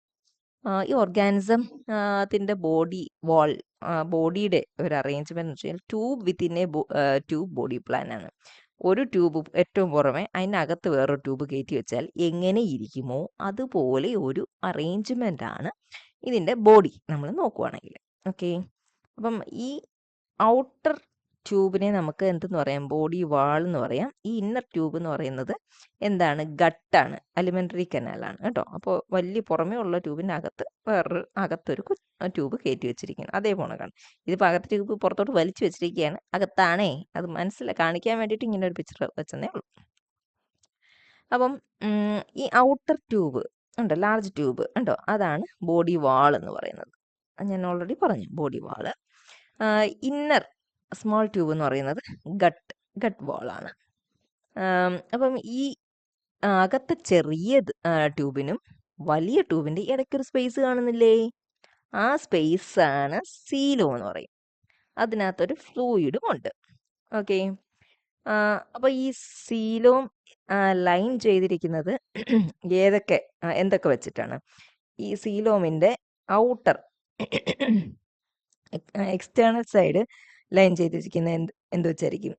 Speaker 1: ഈ ഓർഗാനിസത്തിൻ്റെ ബോഡിയുടെ ഒരു അറേഞ്ച്മെന്റ് എന്ന് വെച്ചാൽ tube within A tube body plan ആണ്. ഒരു ട്യൂബ് ഏറ്റവും പുറമെ അതിനകത്ത് വേറൊരു ട്യൂബ് കയറ്റി വെച്ചാൽ എങ്ങനെ ഇരിക്കുമോ അതുപോലെ ഒരു അറേഞ്ച്മെൻ്റ് ആണ് ഇതിൻ്റെ ബോഡി നമ്മൾ നോക്കുവാണെങ്കിൽ. ഓക്കെ, അപ്പം ഈ ഔട്ടർ ട്യൂബിനെ നമുക്ക് എന്തെന്ന് പറയാം, ബോഡി വാൾ എന്ന് പറയാം. ഈ ഇന്നർ ട്യൂബ് എന്ന് പറയുന്നത് എന്താണ്, ഗട്ടാണ്, അലിമെൻ്ററി കനാലാണ് കേട്ടോ. അപ്പോൾ വലിയ പുറമേ ഉള്ള ട്യൂബിൻ്റെ അകത്ത് വേറൊരു അകത്തൊരു ട്യൂബ് കയറ്റി വെച്ചിരിക്കുകയാണ്, അതേപോലെ കാണും. ഇതിപ്പോൾ അകത്ത് ട്യൂബ് പുറത്തോട്ട് വലിച്ചു വെച്ചിരിക്കുകയാണ്, അകത്താണേ, അത് കാണിക്കാൻ വേണ്ടിയിട്ട് ഇങ്ങനെ ഒരു പിക്ചർ വെച്ചതേ ഉള്ളൂ. അപ്പം ഈ ഔട്ടർ ട്യൂബ് ഉണ്ടോ, ലാർജ് ട്യൂബ് ഉണ്ടോ, അതാണ് ബോഡി വാൾ എന്ന് പറയുന്നത്. ഞാൻ ഓൾറെഡി പറഞ്ഞു ബോഡി വാള്. ഇന്നർ സ്മോൾ ട്യൂബ് എന്ന് പറയുന്നത് ഗട്ട് വാളാണ്. അപ്പം ഈ അകത്തെ ചെറിയ ട്യൂബിനും വലിയ ട്യൂബിൻ്റെ ഇടയ്ക്കൊരു സ്പേസ് കാണുന്നില്ലേ, ആ സ്പേസ് ആണ് സീലോ എന്ന് പറയും. അതിനകത്തൊരു ഫ്ലൂയിഡും ഉണ്ട്. ഓക്കെ, അപ്പോൾ ഈ സീലോം ലൈൻ ചെയ്തിരിക്കുന്നത് എന്തൊക്കെ വെച്ചിട്ടാണ്? ഈ സീലോമിൻ്റെ ഔട്ടർ എക്സ്റ്റേണൽ സൈഡ് ലൈൻ ചെയ്തിരിക്കുന്ന എന്ത് വെച്ചായിരിക്കും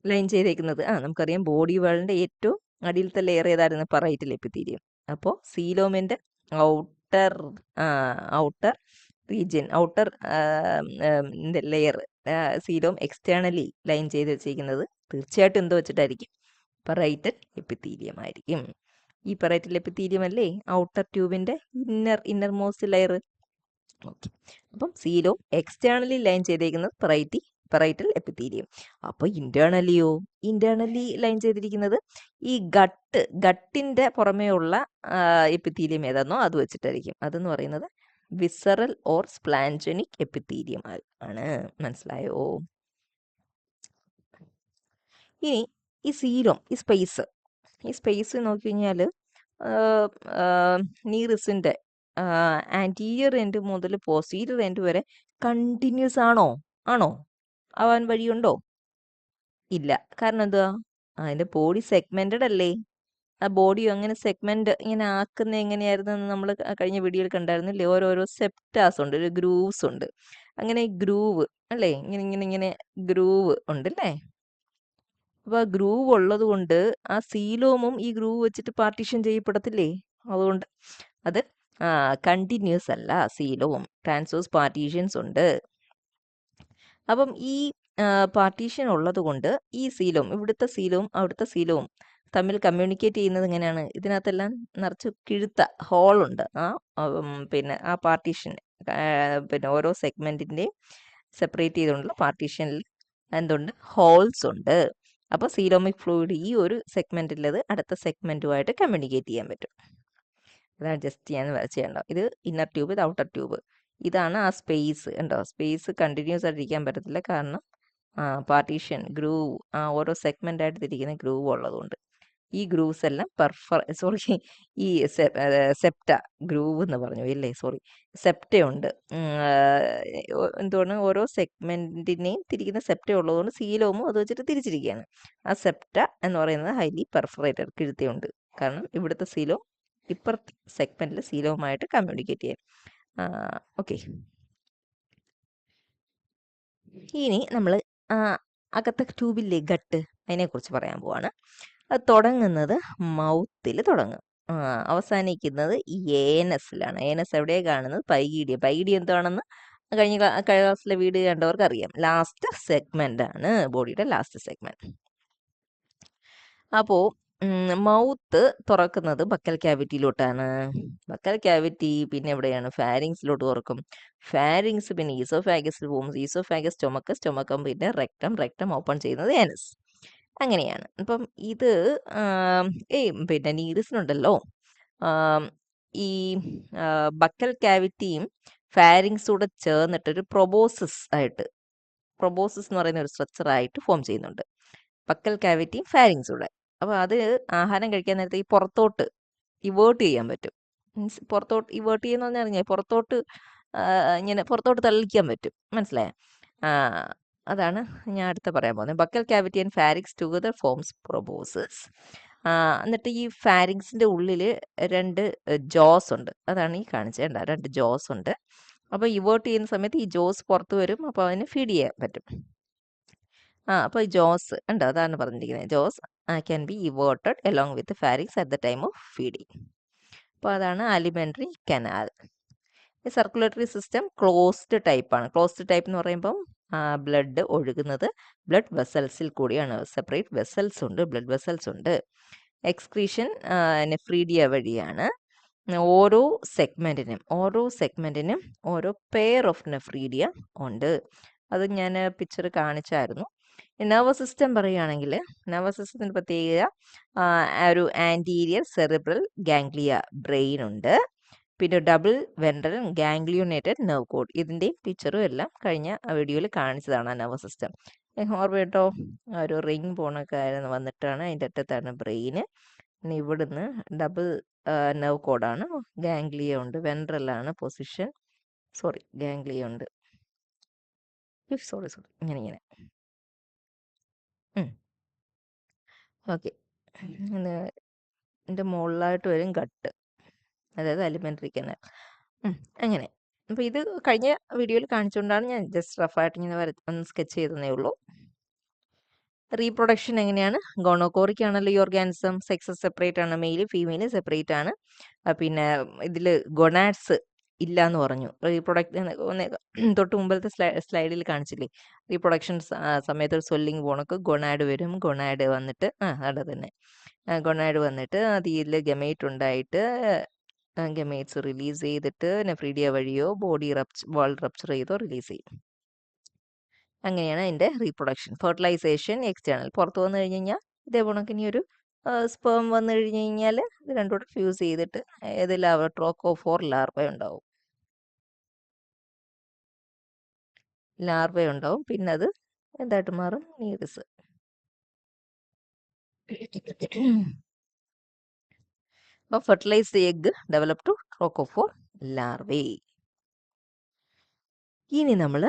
Speaker 1: ലൈൻ ചെയ്തേക്കുന്നത്? നമുക്കറിയാം ബോഡി വാളിൻ്റെ ഏറ്റവും അടിയിലത്തെ ലെയർ ഏതായിരുന്നു, പറൈറ്റൽ എപ്പിത്തീലിയം. അപ്പോൾ സീലോമിൻ്റെ outer outer region, outer layer coelom externally line ചെയ്ത് വെച്ചിരിക്കുന്നത് തീർച്ചയായിട്ടും എന്തോ വെച്ചിട്ടായിരിക്കും, പറൈറ്റൽ എപ്പിത്തീലിയം ആയിരിക്കും. ഈ പറൈറ്റൽ എപ്പിത്തീലിയം അല്ലേ ഔട്ടർ ട്യൂബിൻ്റെ ഇന്നർ മോസ്റ്റ് ലെയർ. ഓക്കെ, അപ്പം സീലോം എക്സ്റ്റേണലി ലൈൻ ചെയ്തേക്കുന്നത് പറൈറ്റൽ എപ്പിത്തീലിയം. അപ്പോൾ ഇന്റേണലി ലൈൻ ചെയ്തിരിക്കുന്നത് ഈ ഗട്ടിൻ്റെ പുറമേ ഉള്ള എപ്പിത്തീലിയം ഏതാണോ അത് വെച്ചിട്ടായിരിക്കും. അതെന്ന് പറയുന്നത് വിസറൽ ഓർ സ്പ്ലാഞ്ചനിക് എപ്പിത്തീലിയം ആണ്. മനസ്സിലായോ? ഇനി ഈ സീലോം, ഈ സ്പേസ് നോക്കി കഴിഞ്ഞാൽ നീറിസിൻ്റെ ആൻറ്റീരിയർ എൻഡ് മുതൽ പോസ്റ്റീരിയർ എൻഡ് വരെ കണ്ടിന്യൂസ് ആണോ ആവാൻ വഴിയുണ്ടോ? ഇല്ല. കാരണം എന്തുവാ, അതിൻ്റെ ബോഡി സെഗ്മെൻറ്റഡ് അല്ലേ. ആ ബോഡി അങ്ങനെ സെഗ്മെന്റ് ഇങ്ങനെ ആക്കുന്ന എങ്ങനെയായിരുന്നു എന്ന് നമ്മൾ കഴിഞ്ഞ വീഡിയോയിൽ കണ്ടായിരുന്നില്ലേ. ഓരോരോ സെപ്റ്റാസ് ഉണ്ട്, ഒരു ഗ്രൂവ്സ് ഉണ്ട്. അങ്ങനെ ഗ്രൂവ് അല്ലേ, ഇങ്ങനെ ഗ്രൂവ് ഉണ്ടല്ലേ. അപ്പോൾ ആ ഗ്രൂവ് ഉള്ളത് കൊണ്ട് ആ സീലോമും ഈ ഗ്രൂവ് വെച്ചിട്ട് പാർട്ടീഷൻ ചെയ്യപ്പെടത്തില്ലേ. അതുകൊണ്ട് അത് കണ്ടിന്യൂസ് അല്ല. സീലോം ട്രാൻസ്വേഴ്സ് പാർട്ടീഷൻസ് ഉണ്ട്. അപ്പം ഈ പാർട്ടീഷൻ ഉള്ളത് കൊണ്ട് ഈ സീലോം, ഇവിടുത്തെ സീലോം അവിടുത്തെ സീലോം തമ്മിൽ കമ്മ്യൂണിക്കേറ്റ് ചെയ്യുന്നത് എങ്ങനെയാണ്? ഇതിനകത്തെല്ലാം നിറച്ച് കിഴുത്ത ഹോളുണ്ട്. പിന്നെ ആ പാർട്ടീഷൻ പിന്നെ ഓരോ സെഗ്മെൻറ്റിൻ്റെയും സെപ്പറേറ്റ് ചെയ്തുകൊണ്ടുള്ള പാർട്ടീഷനിൽ എന്തുണ്ട്, ഹോൾസ് ഉണ്ട്. അപ്പോൾ സീലോമിക് ഫ്ലൂയിഡ് ഈ ഒരു സെഗ്മെൻറ്റിലത് അടുത്ത സെഗ്മെൻറ്റുമായിട്ട് കമ്മ്യൂണിക്കേറ്റ് ചെയ്യാൻ പറ്റും. അതാണ് ജസ്റ്റ് ഞാൻ ചെയ്യേണ്ടത്. ഇത് ഇന്നർ ട്യൂബ്, ഇത് ഔട്ടർ ട്യൂബ്. ഇതാണ് ആ സ്പേസ്. ഉണ്ടോ, സ്പേസ് കണ്ടിന്യൂസ് ആയിട്ട് ഇരിക്കാൻ പറ്റത്തില്ല, കാരണം പാർട്ടീഷൻ ഗ്രൂവ് ഓരോ സെഗ്മെൻ്റ് ആയിട്ട് തിരിക്കുന്ന ഗ്രൂവ് ഉള്ളതുകൊണ്ട്. ഈ ഗ്രൂവ്സ് എല്ലാം ഈ സെപ്റ്റ ഗ്രൂവ് എന്ന് പറഞ്ഞു ഇല്ലേ, സെപ്റ്റയുണ്ട്. എന്തുകൊണ്ട് ഓരോ സെഗ്മെൻറ്റിനെയും തിരിക്കുന്ന സെപ്റ്റ ഉള്ളതുകൊണ്ട് സീലോമും അത് വെച്ചിട്ട് തിരിച്ചിരിക്കുകയാണ്. ആ സെപ്റ്റ എന്ന് പറയുന്നത് ഹൈലി പെർഫറേറ്റഡ്, കിഴുത്തിയുണ്ട്. കാരണം ഇവിടുത്തെ സീലോം ഇപ്പുറത്തെ സെഗ്മെൻറ്റിൽ സീലോവുമായിട്ട് കമ്മ്യൂണിക്കേറ്റ് ചെയ്യാൻ. ഓക്കെ, ഇനി നമ്മൾ അകത്തെ ട്യൂബില്ലേ ഗട്ട്, അതിനെക്കുറിച്ച് പറയാൻ പോവാണ്. അത് തുടങ്ങുന്നത് മൗത്തിൽ തുടങ്ങും, അവസാനിക്കുന്നത് ഈ ഏനസിലാണ്. ഏനസ് എവിടെയാണ് കാണുന്നത്? പൈഗീഡിയം എന്താണെന്ന് കഴിഞ്ഞ ക്ലാസ്സിലെ വീഡിയോ കണ്ടവർക്ക് അറിയാം. ലാസ്റ്റ് സെഗ്മെന്റ് ആണ്, ബോഡിയുടെ ലാസ്റ്റ് സെഗ്മെന്റ്. അപ്പോൾ മൗത്ത് തുറക്കുന്നത് ബക്കൽ ക്യാവിറ്റിയിലോട്ടാണ്. ബക്കൽ ക്യാവിറ്റി പിന്നെ എവിടെയാണ്? ഫാരിങ്സിലോട്ട് തുറക്കും. ഫാരിങ്സ് പിന്നെ ഈസോഫാഗസിൽ പോകും. ഈസോഫാഗസ് സ്റ്റൊമക്കം പിന്നെ റെക്ടം ഓപ്പൺ ചെയ്യുന്നത് ഏനസ്. അങ്ങനെയാണ്. അപ്പം ഇത് പിന്നെ നീറിസിനുണ്ടല്ലോ, ഈ ബക്കൽ ക്യാവിറ്റിയും ഫാരിങ്സൂടെ ചേർന്നിട്ടൊരു പ്രൊബോസിസ് എന്ന് പറയുന്ന ഒരു സ്ട്രക്ചറായിട്ട് ഫോം ചെയ്യുന്നുണ്ട്, ബക്കൽ ക്യാവിറ്റിയും ഫാരിങ്സൂടെ. അപ്പോൾ അത് ആഹാരം കഴിക്കാൻ നേരത്തെ ഈ പുറത്തോട്ട് ഇവേർട്ട് ചെയ്യാൻ പറ്റും. മീൻസ് പുറത്തോട്ട് ഇവേർട്ട് ചെയ്യുന്ന പറഞ്ഞാൽ പുറത്തോട്ട് ഇങ്ങനെ പുറത്തോട്ട് തള്ളിക്കാൻ പറ്റും. മനസ്സിലായോ? അതാണ് ഞാൻ അടുത്ത പറയാൻ പോകുന്നത്. Buccal cavity and pharynx together forms proboscis. എന്നിട്ട് ഈ ഫാരിങ്സിൻ്റെ ഉള്ളിൽ 2 ജോസ് ഉണ്ട്. അതാണ് ഈ കാണിച്ചത്, 2 ജോസ് ഉണ്ട്. അപ്പോൾ ഇവേർട്ട് ചെയ്യുന്ന സമയത്ത് ഈ ജോസ് പുറത്ത് വരും, അപ്പോൾ അതിന് ഫീഡ് ചെയ്യാൻ പറ്റും. അപ്പോൾ ജോസ് ഉണ്ടോ, അതാണ് പറഞ്ഞിരിക്കുന്നത്. Jaws can be everted along with pharynx at the time of feeding. അപ്പോൾ അതാണ് അലിമെൻ്ററി കനാൽ. ഈ സർക്കുലേറ്ററി സിസ്റ്റം ക്ലോസ്ഡ് ടൈപ്പാണ്. ക്ലോസ്ഡ് ടൈപ്പ് എന്ന് പറയുമ്പം ബ്ലഡ് ഒഴുകുന്നത് ബ്ലഡ് വെസൽസിൽ കൂടിയാണ്. സെപ്പറേറ്റ് വെസൽസ് ഉണ്ട്, ബ്ലഡ് വെസൽസ് ഉണ്ട്. എക്സ്ക്രീഷൻ നെഫ്രീഡിയ വഴിയാണ്. ഓരോ സെഗ്മെൻറ്റിനും ഓരോ പെയർ ഓഫ് നെഫ്രീഡിയ ഉണ്ട്. അത് ഞാൻ പിക്ചർ കാണിച്ചായിരുന്നു. നെർവസ് സിസ്റ്റം പറയുകയാണെങ്കിൽ നെർവസ് സിസ്റ്റത്തിൻ്റെ പ്രത്യേകത ഒരു ആൻറ്റീരിയർ സെറിബ്രൽ ഗാംഗ്ലിയ ബ്രെയിൻ ഉണ്ട്. പിന്നെ ഡബിൾ വെൻട്രൽ ഗാംഗ്ലിയോനേറ്റഡ് നെർവ് കോഡ്. ഇതിൻ്റെയും പിക്ചറും എല്ലാം കഴിഞ്ഞ വീഡിയോയിൽ കാണിച്ചതാണ് നെർവസ് സിസ്റ്റം. ഓർമ്മ കേട്ടോ, ഒരു റിങ് പോണൊക്കെ വന്നിട്ടാണ് അതിൻ്റെ അറ്റത്താണ് ബ്രെയിന്. പിന്നെ ഇവിടുന്ന് ഡബിൾ നെർവ് കോഡാണ്. ഗാംഗ്ലിയ ഉണ്ട്, വെൻട്രലാണ് പൊസിഷൻ. ഗാംഗ്ലിയ ഉണ്ട്. സോറി ഇങ്ങനെ ഓക്കെ. ഇതിൻ്റെ മുകളിലായിട്ട് വരും ഗട്ട്, അതായത് അലിമെൻ്ററി കനാൽ. അങ്ങനെ. അപ്പോൾ ഇത് കഴിഞ്ഞ വീഡിയോയിൽ കാണിച്ചുകൊണ്ടാണ് ഞാൻ ജസ്റ്റ് റഫായിട്ട് ഇങ്ങനെ ഒന്ന് സ്കെച്ച് ചെയ്തതേ ഉള്ളൂ. റീപ്രൊഡക്ഷൻ എങ്ങനെയാണ്? ഗോണോകോറിക് ആണല്ലോ ഈ ഓർഗാനിസം. സെക്സസ് സെപ്പറേറ്റ് ആണ്, മെയിൽ ഫീമെയിൽ സെപ്പറേറ്റ് ആണ്. പിന്നെ ഇതിൽ ഗൊണാഡ്സ് ഇല്ല എന്ന് പറഞ്ഞു. തൊട്ട് മുമ്പത്തെ സ്ലൈഡിൽ കാണിച്ചില്ലേ, റീപ്രൊഡക്ഷൻ സമയത്ത് ഒരു സ്വെല്ലിങ് പോണക്ക് ഗൊണാഡ് വരും. ഗൊണാഡ് വന്നിട്ട് അവിടെ തന്നെ ഗൊണാഡ് വന്നിട്ട് അതിൽ ഗമേറ്റ് ഉണ്ടായിട്ട് ഗമേറ്റ്സ് റിലീസ് ചെയ്തിട്ട് നെഫ്രീഡിയ വഴിയോ ബോഡി വാൾ റപ്ചർ ചെയ്തോ റിലീസ് ചെയ്യും. അങ്ങനെയാണ് അതിൻ്റെ റീപ്രൊഡക്ഷൻ. ഫെർട്ടിലൈസേഷൻ എക്സ്റ്റേണൽ, പുറത്ത് വന്നു കഴിഞ്ഞ് കഴിഞ്ഞാൽ ഇതേപോലെ ഇനി ഒരു സ്പേം വന്നു കഴിഞ്ഞ് കഴിഞ്ഞാൽ ഇത് രണ്ടും കൂടെ ഫ്യൂസ് ചെയ്തിട്ട് ഏത് ട്രോക്കോഫോർ ലാർവ ഉണ്ടാവും. പിന്നെ അത് എന്തായിട്ട് മാറും? നീറിസ്. അപ്പോൾ fertilised egg develop to trochophore larvae. ഇനി നമ്മൾ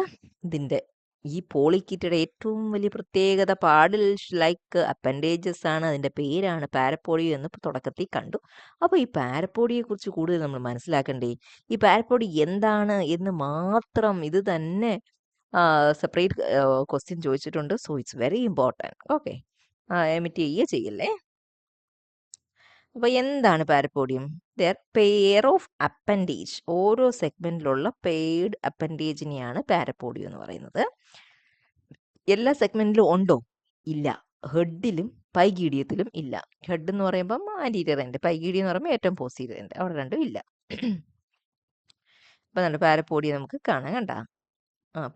Speaker 1: ഇതിൻ്റെ ഈ പോളിക്കീറ്റയുടെ ഏറ്റവും വലിയ പ്രത്യേകത പാഡിൽ ലൈക്ക് അപ്പൻഡേജസ് ആണ്. അതിൻ്റെ പേരാണ് പാരപ്പോഡിയോ എന്ന് തുടക്കത്തിൽ കണ്ടു. അപ്പോൾ ഈ പാരപ്പോഡിയെ കുറിച്ച് കൂടുതൽ നമ്മൾ മനസ്സിലാക്കണ്ടേ? ഈ പാരപ്പോഡി എന്താണ് എന്ന് മാത്രം ഇത് തന്നെ സെപ്പറേറ്റ് ക്വസ്റ്റ്യൻ ചോദിച്ചിട്ടുണ്ട്. So it's very important. Okay, omit ചെയ്യല്ലേ. അപ്പോൾ എന്താണ് parapodium? They're pair of appendage. ഓരോ സെഗ്മെന്റിലുള്ള പെയ്ഡ് അപ്പൻഡേജിനെയാണ് പാരപ്പോഡിയം എന്ന് പറയുന്നത്. എല്ലാ സെഗ്മെന്റിലും ഉണ്ടോ? ഇല്ല. ഹെഡിലും പൈഗീഡിയത്തിലും ഇല്ല. ഹെഡ് എന്ന് പറയുമ്പം ആന്റീരിയർ എൻഡ്, പൈഗീഡിയം എന്ന് പറയുമ്പോൾ ഏറ്റവും പോസ്റ്റീരിയർ എൻഡ്. അവിടെ രണ്ടും ഇല്ല. അപ്പം നല്ല പാരപ്പോഡിയം നമുക്ക് കാണാൻ കണ്ട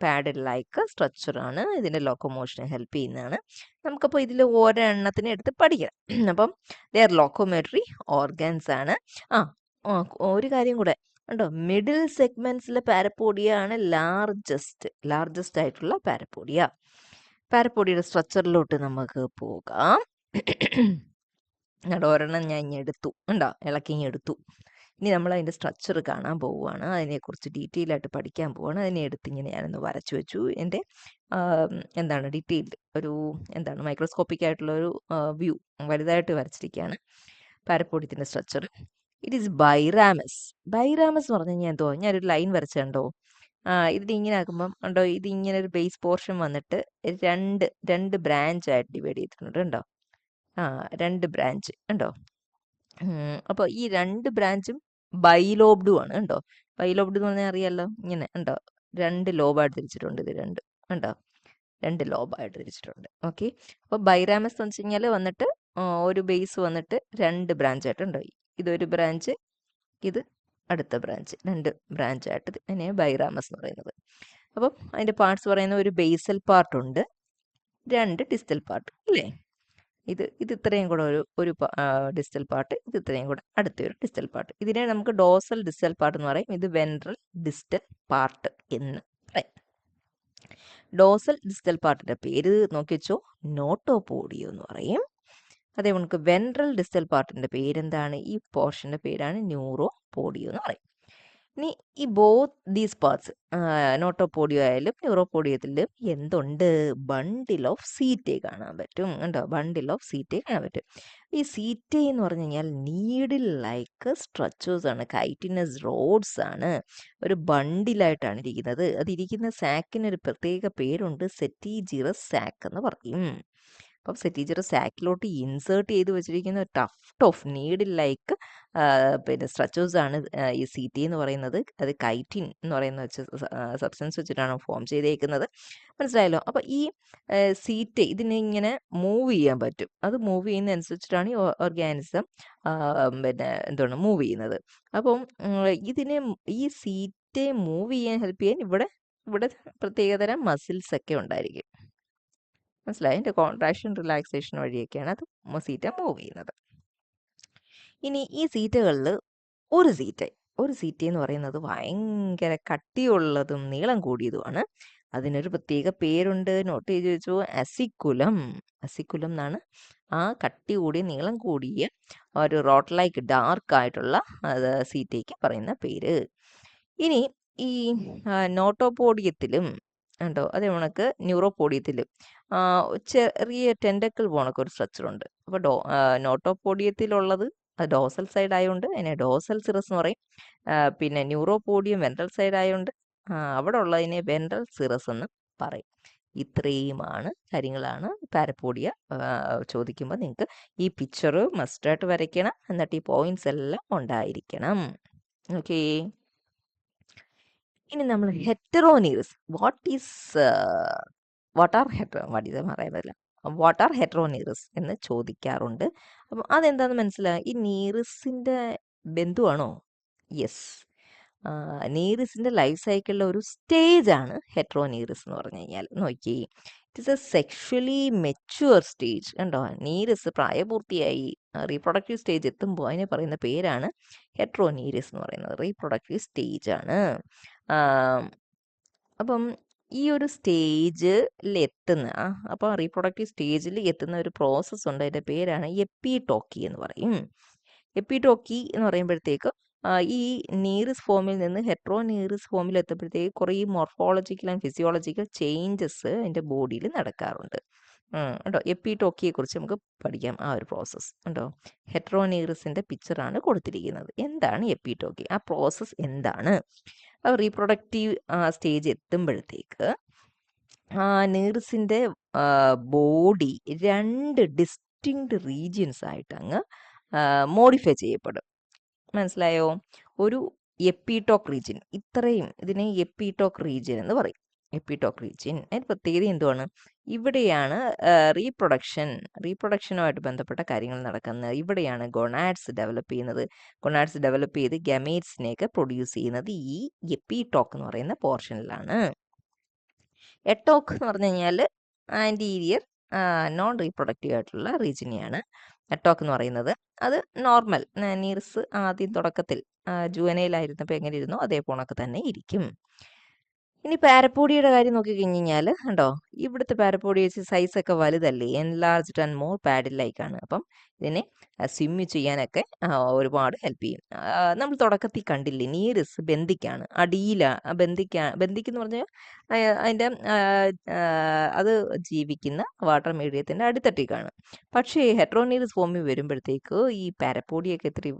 Speaker 1: പാഡഡ് ലൈക്ക് സ്ട്രക്ചറാണ്. ഇതിൻ്റെ ലോക്കോമോഷനെ ഹെൽപ്പ് ചെയ്യുന്നതാണ്. നമുക്കപ്പോൾ ഇതിൽ ഒരെണ്ണത്തിനെ എടുത്ത് പഠിക്കണം. അപ്പം ദർ ലോക്കോമോട്ടറി ഓർഗൻസ് ആണ്. ഒരു കാര്യം കൂടെ ഉണ്ടോ, മിഡിൽ സെഗ്മെന്റ്സിലെ പാരപ്പോഡിയ ആണ് ലാർജസ്റ്റ് ആയിട്ടുള്ള പാരപ്പോഡിയ. പാരപ്പോഡിയുടെ സ്ട്രക്ചറിലോട്ട് നമുക്ക് പോകാം. ഒരെണ്ണം ഞാൻ എടുത്തു, ഇളക്കി എടുത്തു. ഇനി നമ്മൾ അതിൻ്റെ സ്ട്രക്ചർ കാണാൻ പോവുകയാണ്. അതിനെക്കുറിച്ച് ഡീറ്റെയിൽ ആയിട്ട് പഠിക്കാൻ പോവുകയാണ്. അതിനെ എടുത്ത് ഇങ്ങനെ ഞാനൊന്ന് വരച്ചു വെച്ചു. എൻ്റെ ഡീറ്റെയിൽഡ് ഒരു മൈക്രോസ്കോപ്പിക് ആയിട്ടുള്ള ഒരു വ്യൂ വലുതായിട്ട് വരച്ചിരിക്കുകയാണ് പാരപ്പോഡിയത്തിൻ്റെ structure. It is biramous. Biramous എന്ന് പറഞ്ഞു കഴിഞ്ഞാൽ എന്തോ, ഞാനൊരു ലൈൻ വരച്ചുണ്ടോ, ഇതിങ്ങനെ ആക്കുമ്പം ഉണ്ടോ, ഇതിങ്ങനെ ഒരു ബേസ് പോർഷൻ വന്നിട്ട് രണ്ട് ബ്രാഞ്ച് ആയിട്ട് ഡിവൈഡ് ചെയ്തിട്ടുണ്ട്. ഉണ്ടോ? 2 ബ്രാഞ്ച് ഉണ്ടോ? അപ്പോൾ ഈ 2 ബ്രാഞ്ചും ബൈലോബ്ഡും ആണ്. ഉണ്ടോ? ബൈലോബ്ഡ് എന്ന് പറഞ്ഞാൽ അറിയാമല്ലോ, ഇങ്ങനെ ഉണ്ടോ, 2 ലോബായിട്ട് തിരിച്ചിട്ടുണ്ട്. ഇത് 2 ഉണ്ടോ, 2 ലോബായിട്ട് തിരിച്ചിട്ടുണ്ട്. ഓക്കെ, അപ്പോൾ ബൈറാമസ് എന്ന് വെച്ച് കഴിഞ്ഞാൽ വന്നിട്ട് ഒരു ബേസ് വന്നിട്ട് 2 ബ്രാഞ്ചായിട്ടുണ്ടോ, ഇതൊരു ബ്രാഞ്ച്, ഇത് അടുത്ത ബ്രാഞ്ച്, 2 ബ്രാഞ്ചായിട്ട് തന്നെയാണ് ബൈറാമസ് എന്ന് പറയുന്നത്. അപ്പം അതിൻ്റെ പാർട്സ് പറയുന്ന ഒരു ബേസൽ പാർട്ടുണ്ട്, 2 ഡിസ്റ്റൽ പാർട്ട് അല്ലേ. ഇത് ഇത്രയും കൂടെ ഒരു ഡിസ്റ്റൽ പാർട്ട്, ഇത് ഇത്രയും കൂടെ അടുത്തൊരു ഡിസ്റ്റൽ പാർട്ട്. ഇതിനെ നമുക്ക് ഡോസൽ ഡിസ്റ്റൽ പാർട്ട് എന്ന് പറയും. ഇത് വെൻട്രൽ ഡിസ്റ്റൽ പാർട്ട് എന്ന് പറയും. ഡോസൽ ഡിസ്റ്റൽ പാർട്ടിൻ്റെ പേര് നോക്കി വെച്ചോ, നോട്ടോപോഡിയോ എന്ന് പറയും. അതേ നമുക്ക് വെൻട്രൽ ഡിസ്റ്റൽ പാർട്ടിൻ്റെ പേരെന്താണ്? ഈ പോർഷൻ്റെ പേരാണ് ന്യൂറോപോഡിയോ എന്ന് പറയും. ഇനി ഈ ബോത്ത് ദീസ് പാർട്സ് നോട്ടോപോഡിയോ ആയാലും ന്യൂറോപോഡിയത്തിലും എന്തുണ്ട്? ബണ്ടിൽ ഓഫ് സീറ്റേ കാണാൻ പറ്റും. കണ്ടോ? ബണ്ടിൽ ഓഫ് സീറ്റേ കാണാൻ പറ്റും. ഈ സീറ്റേ എന്ന് പറഞ്ഞു കഴിഞ്ഞാൽ നീഡിൽ ലൈക്ക് സ്ട്രക്ചേഴ്സ് ആണ്, കൈറ്റിനസ് റോഡ്സ് ആണ്. ഒരു ബണ്ടിലായിട്ടാണ് ഇരിക്കുന്നത്. അതിരിക്കുന്ന സാക്കിന് ഒരു പ്രത്യേക പേരുണ്ട്, സെറ്റിജിറസ് സാക്ക് എന്ന് പറയും. അപ്പം സെറ്റിജിറസ് സാക്കിലോട്ട് ഇൻസേർട്ട് ചെയ്ത് വെച്ചിരിക്കുന്ന ടഫ്റ്റ് ഓഫ് നീഡിൽ ലൈക്ക് പിന്നെ സ്ട്രക്ചേഴ്സ് ആണ് ഈ സീറ്റി എന്ന് പറയുന്നത്. അത് കൈറ്റിൻ എന്ന് പറയുന്ന സബ്സ്റ്റൻസ് വെച്ചിട്ടാണ് ഫോം ചെയ്തേക്കുന്നത്. മനസ്സിലായല്ലോ? അപ്പോൾ ഈ സീറ്റ് ഇതിനെ ഇങ്ങനെ മൂവ് ചെയ്യാൻ പറ്റും. അത് മൂവ് ചെയ്യുന്ന അനുസരിച്ചിട്ടാണ് ഈ ഓർഗാനിസം പിന്നെ എന്താണ് മൂവ് ചെയ്യുന്നത്. അപ്പം ഇതിനെ ഈ സീറ്റെ മൂവ് ചെയ്യാൻ ഹെൽപ്പ് ചെയ്യാൻ ഇവിടെ ഇവിടെ പ്രത്യേകതരം മസിൽസ് ഒക്കെ ഉണ്ടായിരിക്കും. മനസ്സിലായി? അതിൻ്റെ കോൺട്രാക്ഷൻ റിലാക്സേഷൻ വഴിയൊക്കെയാണ് അത് സീറ്റ മൂവ് ചെയ്യുന്നത്. ഇനി ഈ സീറ്റുകളിൽ ഒരു സീറ്റ് എന്ന് പറയുന്നത് ഭയങ്കര കട്ടിയുള്ളതും നീളം കൂടിയതുമാണ്. അതിനൊരു പ്രത്യേക പേരുണ്ട്, നോട്ട് ചെയ്ത് വെച്ചു, അസിക്കുലം. അസിക്കുലം എന്നാണ് ആ കട്ടി കൂടിയ നീളം കൂടിയ ഒരു റോട്ട് ലൈക്ക് ഡാർക്ക് ആയിട്ടുള്ള സീറ്റയ്ക്ക് പറയുന്ന പേര്. ഇനി ഈ നോട്ടോപോഡിയത്തിലും ഉണ്ടോ അതേ കണക്ക് ന്യൂറോപോഡിയത്തിലും ചെറിയ ടെൻഡക്കിൾ പോണക്ക് ഒരു സ്ട്രക്ചർ ഉണ്ട്. അപ്പോൾ നോട്ടോപോഡിയത്തിലുള്ളത് ഡോസൽ സൈഡ് ആയതുകൊണ്ട് അതിനെ ഡോസൽ സിറസ് എന്ന് പറയും. പിന്നെ ന്യൂറോപോഡിയം വെൻട്രൽ സൈഡ് ആയതുകൊണ്ട് അവിടെ ഉള്ളതിനെ വെൻട്രൽ സിറസ് എന്ന് പറയും. ഇത്രയുമാണ് കാര്യങ്ങളാണ് പാരപ്പോഡിയ ചോദിക്കുമ്പോൾ നിങ്ങൾക്ക് ഈ പിക്ചർ മസ്റ്റായിട്ട് വരയ്ക്കണം. എന്നിട്ട് ഈ പോയിന്റ്സ് എല്ലാം ഉണ്ടായിരിക്കണം. ഓക്കേ. ഇനി നമ്മൾ ഹെറ്ററോനീറസ് വാട്ട് ആർ ഹെറ്ററോനീറസ് എന്ന് ചോദിക്കാറുണ്ട്. അപ്പം അതെന്താണെന്ന് മനസ്സിലായി. ഈ നീറസിന്റെ ബന്ധുവാണോ? യെസ്. നീറിസിന്റെ ലൈഫ് സൈക്കിളിലെ ഒരു സ്റ്റേജ് ആണ് ഹെറ്ററോനീറിസ് എന്ന് പറഞ്ഞു കഴിഞ്ഞാൽ. നോക്കി, it is A sexually mature stage. കണ്ടോ? നീറിസ് പ്രായപൂർത്തിയായി റീപ്രൊഡക്റ്റീവ് സ്റ്റേജ് എത്തുമ്പോൾ അതിനെ പറയുന്ന പേരാണ് ഹെറ്ററോനീറിസ് എന്ന് പറയുന്നത്. റീപ്രൊഡക്റ്റീവ് സ്റ്റേജ് ആണ്. അപ്പം ഈ ഒരു സ്റ്റേജിൽ എത്തുന്ന അപ്പോൾ റീപ്രൊഡക്റ്റീവ് സ്റ്റേജിൽ എത്തുന്ന ഒരു പ്രോസസ്സ് ഉണ്ട്. അതിൻ്റെ പേരാണ് എപ്പിടോക്കി എന്ന് പറയും. എപ്പിടോക്കി എന്ന് പറയുമ്പോഴത്തേക്ക് ഈ നീറിസ് ഫോമിൽ നിന്ന് ഹെറ്ററോനീറിസ് ഫോമിൽ എത്തുമ്പോഴത്തേക്ക് കുറേ മോർഫോളജിക്കൽ ആൻഡ് ഫിസിയോളജിക്കൽ ചേഞ്ചസ് അതിൻ്റെ ബോഡിയിൽ നടക്കാറുണ്ട്. കേട്ടോ? എപ്പിടോക്കിയെ കുറിച്ച് നമുക്ക് പഠിക്കാം, ആ ഒരു പ്രോസസ്സ്. കേട്ടോ? ഹെറ്ററോനീറിസിൻ്റെ പിക്ചറാണ് കൊടുത്തിരിക്കുന്നത്. എന്താണ് എപ്പിടോക്കി? ആ പ്രോസസ്സ് എന്താണ്? റീപ്രൊഡക്റ്റീവ് സ്റ്റേജ് എത്തുമ്പോഴത്തേക്ക് നീറിസിൻ്റെ ബോഡി 2 ഡിസ്റ്റിങ്ക്ട് റീജിയൻസ് ആയിട്ട് അങ്ങ് മോഡിഫൈ ചെയ്യപ്പെടും. മനസ്സിലായോ? ഒരു എപ്പിടോക്ക് റീജിയൻ, ഇത്രയും ഇതിനെ എപ്പിടോക്ക് റീജിയൻ എന്ന് പറയും. എപ്പിടോക്ക് റീജിയൻ അതിന് പ്രത്യേകത എന്തുവാണ്? ഇവിടെയാണ് റീപ്രൊഡക്ഷനുമായിട്ട് ബന്ധപ്പെട്ട കാര്യങ്ങൾ നടക്കുന്നത്. ഇവിടെയാണ് ഗൊണാഡ്സ് ഡെവലപ്പ് ചെയ്യുന്നത്. ഗൊണാഡ്സ് ഡെവലപ്പ് ചെയ്ത് ഗമേറ്റ്സിനെയൊക്കെ പ്രൊഡ്യൂസ് ചെയ്യുന്നത് ഈ എപ്പിടോക്ക് എന്ന് പറയുന്ന പോർഷനിലാണ്. എട്ടോക്ക് എന്ന് പറഞ്ഞു കഴിഞ്ഞാൽ ആൻറ്റീരിയർ നോൺ റീപ്രൊഡക്റ്റീവ് ആയിട്ടുള്ള റീജിയനെയാണ് എട്ടോക്ക് എന്ന് പറയുന്നത്. അത് നോർമൽ നീർസ് ആദ്യം തുടക്കത്തിൽ ജുവനയിലായിരുന്നപ്പോൾ എങ്ങനെ ഇരുന്നോ അതേ പോണൊക്കെ തന്നെ ഇരിക്കും. ഇനി പാരപ്പോഡിയുടെ കാര്യം നോക്കിക്കഴിഞ്ഞ് കഴിഞ്ഞാൽ കണ്ടോ, ഇവിടുത്തെ പാരപ്പോഡി വെച്ച് സൈസൊക്കെ വലുതല്ലേ, എൻലാർജ്ഡ് ആൻഡ് മോർ പാഡിൽ ലൈക്കാണ്. അപ്പം ഇതിനെ സ്വിമ്മ് ചെയ്യാനൊക്കെ ഒരുപാട് ഹെൽപ്പ് ചെയ്യും. നമ്മൾ തുടക്കത്തിൽ കണ്ടില്ലേ, നീറിസ് ബന്ധിക്കാണ്, ബന്ധിക്കെന്ന് പറഞ്ഞാൽ അതിൻ്റെ അത് ജീവിക്കുന്ന വാട്ടർ മീഡിയത്തിൻ്റെ അടിത്തട്ടിക്കാണ്. പക്ഷേ ഹെറ്ററോനീറിസ് ഫോമിൽ വരുമ്പോഴത്തേക്ക് ഈ പാരപ്പോഡിയൊക്കെ ഇത്തിരി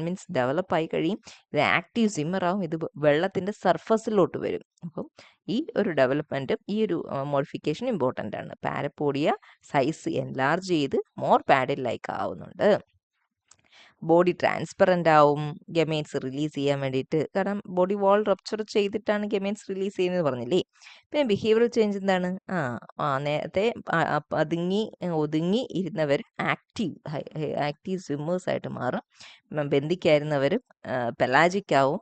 Speaker 1: മീൻസ് ഡെവലപ്പായി കഴിയും. ഇത് ആക്റ്റീവ് സ്വിമ്മറാവും. ഇത് വെള്ളത്തിൻ്റെ സർഫസിലോട്ട് വരും. അപ്പം ഈ ഒരു ഡെവലപ്മെൻറ്റും ഈ ഒരു മോഡിഫിക്കേഷൻ ഇമ്പോർട്ടൻ്റ് ആണ്. പാരപ്പോഡിയ സൈസ് എൻലാർജ് ചെയ്ത് മോർ പാഡിൽ ലൈക്ക് ആവുന്നുണ്ട്. ബോഡി ട്രാൻസ്പെറൻ്റ് ആവും ഗമേറ്റ്സ് റിലീസ് ചെയ്യാൻ വേണ്ടിയിട്ട്. കാരണം ബോഡി വാൾ റപ്ചർ ചെയ്തിട്ടാണ് ഗമേറ്റ്സ് റിലീസ് ചെയ്യുന്നത് പറഞ്ഞില്ലേ. പിന്നെ ബിഹേവിയറൽ ചേഞ്ച് എന്താണ്? നേരത്തെ ഒതുങ്ങി ഇരുന്നവർ ആക്റ്റീവ് സ്വിമ്മേഴ്സായിട്ട് മാറും. ബന്ധിക്കായിരുന്നവർ പെലാജിക് ആവും.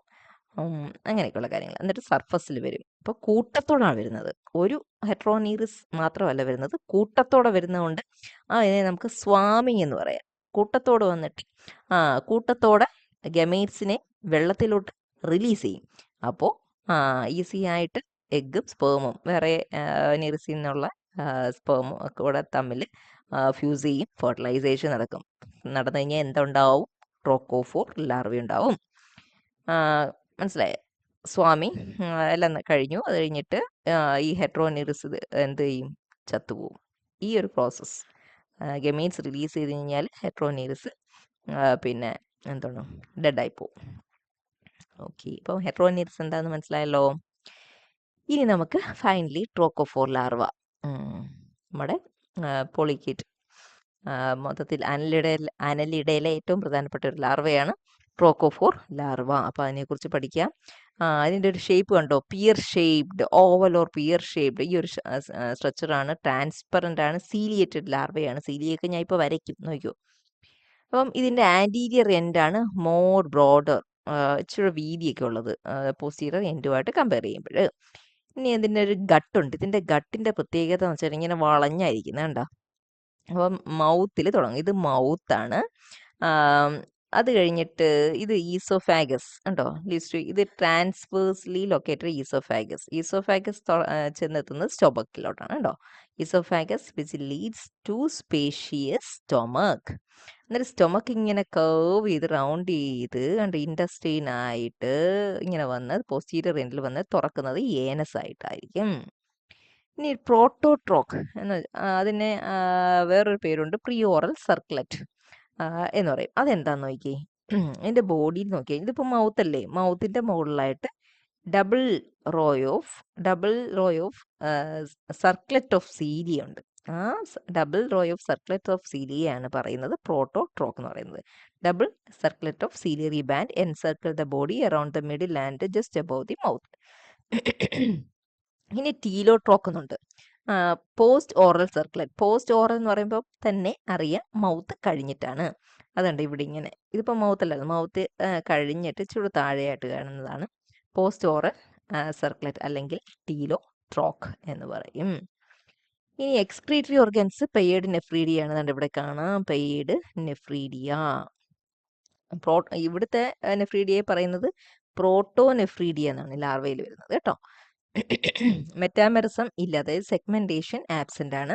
Speaker 1: അങ്ങനെയൊക്കെയുള്ള കാര്യങ്ങൾ. എന്നിട്ട് സർഫസിൽ വരും. അപ്പോൾ കൂട്ടത്തോടാണ് വരുന്നത്. ഒരു ഹെറ്ററോനീറിസ് മാത്രമല്ല വരുന്നത്, കൂട്ടത്തോടെ വരുന്നതുകൊണ്ട് അതിനെ നമുക്ക് സ്വാമിങ് എന്ന് പറയാം. കൂട്ടത്തോടെ വന്നിട്ട് കൂട്ടത്തോടെ ഗമേറ്റ്സിനെ വെള്ളത്തിലോട്ട് റിലീസ് ചെയ്യും. അപ്പോൾ ഈസി ആയിട്ട് എഗ്ഗും സ്പേമും വേറെ നീറിസിൽ നിന്നുള്ള സ്പേമും ഒക്കെ കൂടെ തമ്മിൽ ഫ്യൂസ് ചെയ്യും. ഫെർട്ടിലൈസേഷൻ നടന്നു കഴിഞ്ഞാൽ എന്തുണ്ടാവും? ട്രോക്കോഫോർ ലാർവ ഉണ്ടാവും. മനസ്സിലായോ? സ്വാമി എല്ലാം കഴിഞ്ഞു. അത് കഴിഞ്ഞിട്ട് ഈ ഹെട്രോനിറിസ് എന്ത് ചെയ്യും? ചത്തുപോകും. ഈ ഒരു പ്രോസസ്സ് ഗമീറ്റ്സ് റിലീസ് ചെയ്ത് കഴിഞ്ഞാൽ ഹെട്രോനിറിസ് പിന്നെ എന്താണ് ഡെഡായി പോവും. ഓക്കെ, ഇപ്പം ഹെട്രോനിറിസ് എന്താണെന്ന് മനസ്സിലായല്ലോ. ഇനി നമുക്ക് ഫൈനലി ട്രോക്കോഫോർ ലാർവ, നമ്മുടെ പോളിക്കീറ്റ്, മൊത്തത്തിൽ അനലിഡയിലെ ഏറ്റവും പ്രധാനപ്പെട്ട ഒരു ലാർവയാണ് ട്രോക്കോഫോർ ലാർവ. അപ്പോൾ അതിനെക്കുറിച്ച് പഠിക്കാം. അതിൻ്റെ ഒരു ഷേപ്പ് കണ്ടോ? Peer shaped, oval or peer shaped. ഈ ഒരു സ്ട്രക്ചറാണ്. ട്രാൻസ്പെറൻ്റ് ആണ്. സീലിയേറ്റഡ് ലാർവയാണ്. സീലിയൊക്കെ ഞാൻ ഇപ്പോൾ വരയ്ക്കും, നോക്കൂ. അപ്പം ഇതിൻ്റെ ആൻറ്റീരിയർ എൻഡാണ് മോർ ബ്രോഡർ, ഇച്ചിരി വീതിയൊക്കെ ഉള്ളത് പോസ്റ്റീരിയർ എൻഡുമായിട്ട് കമ്പയർ ചെയ്യുമ്പോൾ. ഇനി ഇതിൻ്റെ ഒരു ഗട്ടുണ്ട്. ഇതിൻ്റെ ഗട്ടിൻ്റെ പ്രത്യേകത എന്ന് വെച്ചാൽ ഇങ്ങനെ വളഞ്ഞായിരിക്കുന്നത് കണ്ടോ. അപ്പം മൗത്തിൽ തുടങ്ങും. ഇത് മൗത്താണ്. അത് കഴിഞ്ഞിട്ട് ഇത് ഈസോഫാഗസ് ഉണ്ടോ? ലിസ്റ്റ് ഇത് ട്രാൻസ്വേഴ്സ്ലി ലൊക്കേറ്റഡ് ഈസോഫാഗസ് ചെന്നെത്തുന്നത് സ്റ്റൊമക്കിലോട്ടാണ് കേട്ടോ. Oesophagus which leads to spacious stomach. എന്നിട്ട് സ്റ്റൊമക്ക് ഇങ്ങനെ കർവ് ചെയ്ത് റൗണ്ട് ചെയ്ത് കണ്ട് ഇൻഡസ്റ്റൈൻ ആയിട്ട് ഇങ്ങനെ വന്ന് പോസ്റ്റീരിയർ എൻഡിൽ വന്ന് തുറക്കുന്നത് ഏനസ് ആയിട്ടായിരിക്കും. ഇനി പ്രോട്ടോട്രോക്ക് എന്ന് അതിന് വേറൊരു പേരുണ്ട്, പ്രിയോറൽ സർക്ലറ്റ് എന്ന് പറയും. അതെന്താന്ന് നോക്കി, എൻ്റെ ബോഡിയിൽ നോക്കിയാൽ ഇതിപ്പോൾ മൗത്തല്ലേ, മൗത്തിൻ്റെ മുകളിലായിട്ട് double row of circlet of cilia ഉണ്ട്. ആ double row of circlet of സീലിയയാണ് പറയുന്നത് പ്രോട്ടോട്രോക്ക് എന്ന് പറയുന്നത്. Double circlet of ciliary band encircle the body around the middle and just above the mouth. ഇനി ടീലോട്രോക്ക് എന്നുണ്ട്. Post oral circlet. Post oral എന്ന് പറയുമ്പോൾ തന്നെ അറിയാം മൗത്ത് കഴിഞ്ഞിട്ടാണ്. അതുണ്ട് ഇവിടെ ഇങ്ങനെ, ഇതിപ്പോൾ മൗത്തല്ല, മൗത്ത് കഴിഞ്ഞിട്ട് ചുടു താഴെയായിട്ട് കാണുന്നതാണ് പോസ്റ്റ് ഓറൽ സർക്ലറ്റ് അല്ലെങ്കിൽ ടീലോട്രോക്ക് എന്ന് പറയും. ഇനി എക്സ്ക്രീറ്ററി ഓർഗൻസ് പെയ്ഡ് നെഫ്രീഡിയ ആണ്. അതുകൊണ്ട് ഇവിടെ കാണാം പെയ്ഡ് നെഫ്രീഡിയ. ഇവിടുത്തെ നെഫ്രീഡിയയെ പറയുന്നത് പ്രോട്ടോ നെഫ്രീഡിയ എന്നാണ് ലാർവയിൽ വരുന്നത് കേട്ടോ. മെറ്റാമെറിസം ഇല്ല, അതായത് സെഗ്മെന്റേഷൻ ആബ്സെന്റ് ആണ്.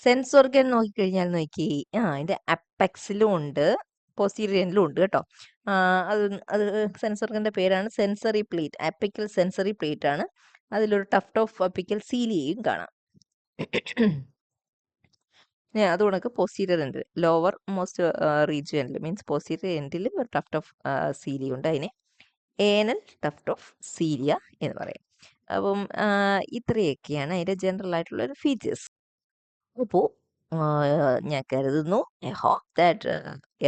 Speaker 1: സെൻസ് ഓർഗൻ നോക്കിക്കഴിഞ്ഞാൽ നോക്കി, അതിന്റെ അപ്പെക്സിലും ഉണ്ട് പോസ്റ്റീരിയറിലും ഉണ്ട് കേട്ടോ. അത് സെൻസ് ഓർഗന്റെ പേരാണ് sensory plate, apical sensory plate ആണ്. അതിലൊരു ടഫ്റ്റ് ഓഫ് അപ്പിക്കൽ സീലിയയും കാണാം. അതുകൊണ്ടൊക്കെ പോസ്റ്റീരിയർ എൻഡ് ലോവർ മോസ്റ്റ് റീജിയനിൽ മീൻസ് പോസ്റ്റീരിയർ എൻഡിൽ ഒരു ടഫ്റ്റ് ഓഫ് സീലിയ ഉണ്ട്. അതിനെ ഏനൽ ടഫ്റ്റ് ഓഫ് സീലിയ എന്ന് പറയും. അപ്പം ഇത്രയൊക്കെയാണ് അതിൻ്റെ ജനറൽ ആയിട്ടുള്ള ഒരു ഫീച്ചേഴ്സ്. അപ്പോൾ ഞാൻ കരുതുന്നു, I hope that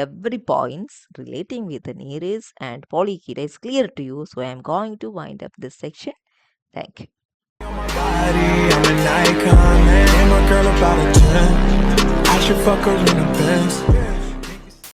Speaker 1: every points relating with the nereis and polychaeta is clear to you. So I am going to wind up this section. Thank you.
Speaker 2: I'm an icon, man. Ain't my girl about a 10. I should fuck her in the Benz.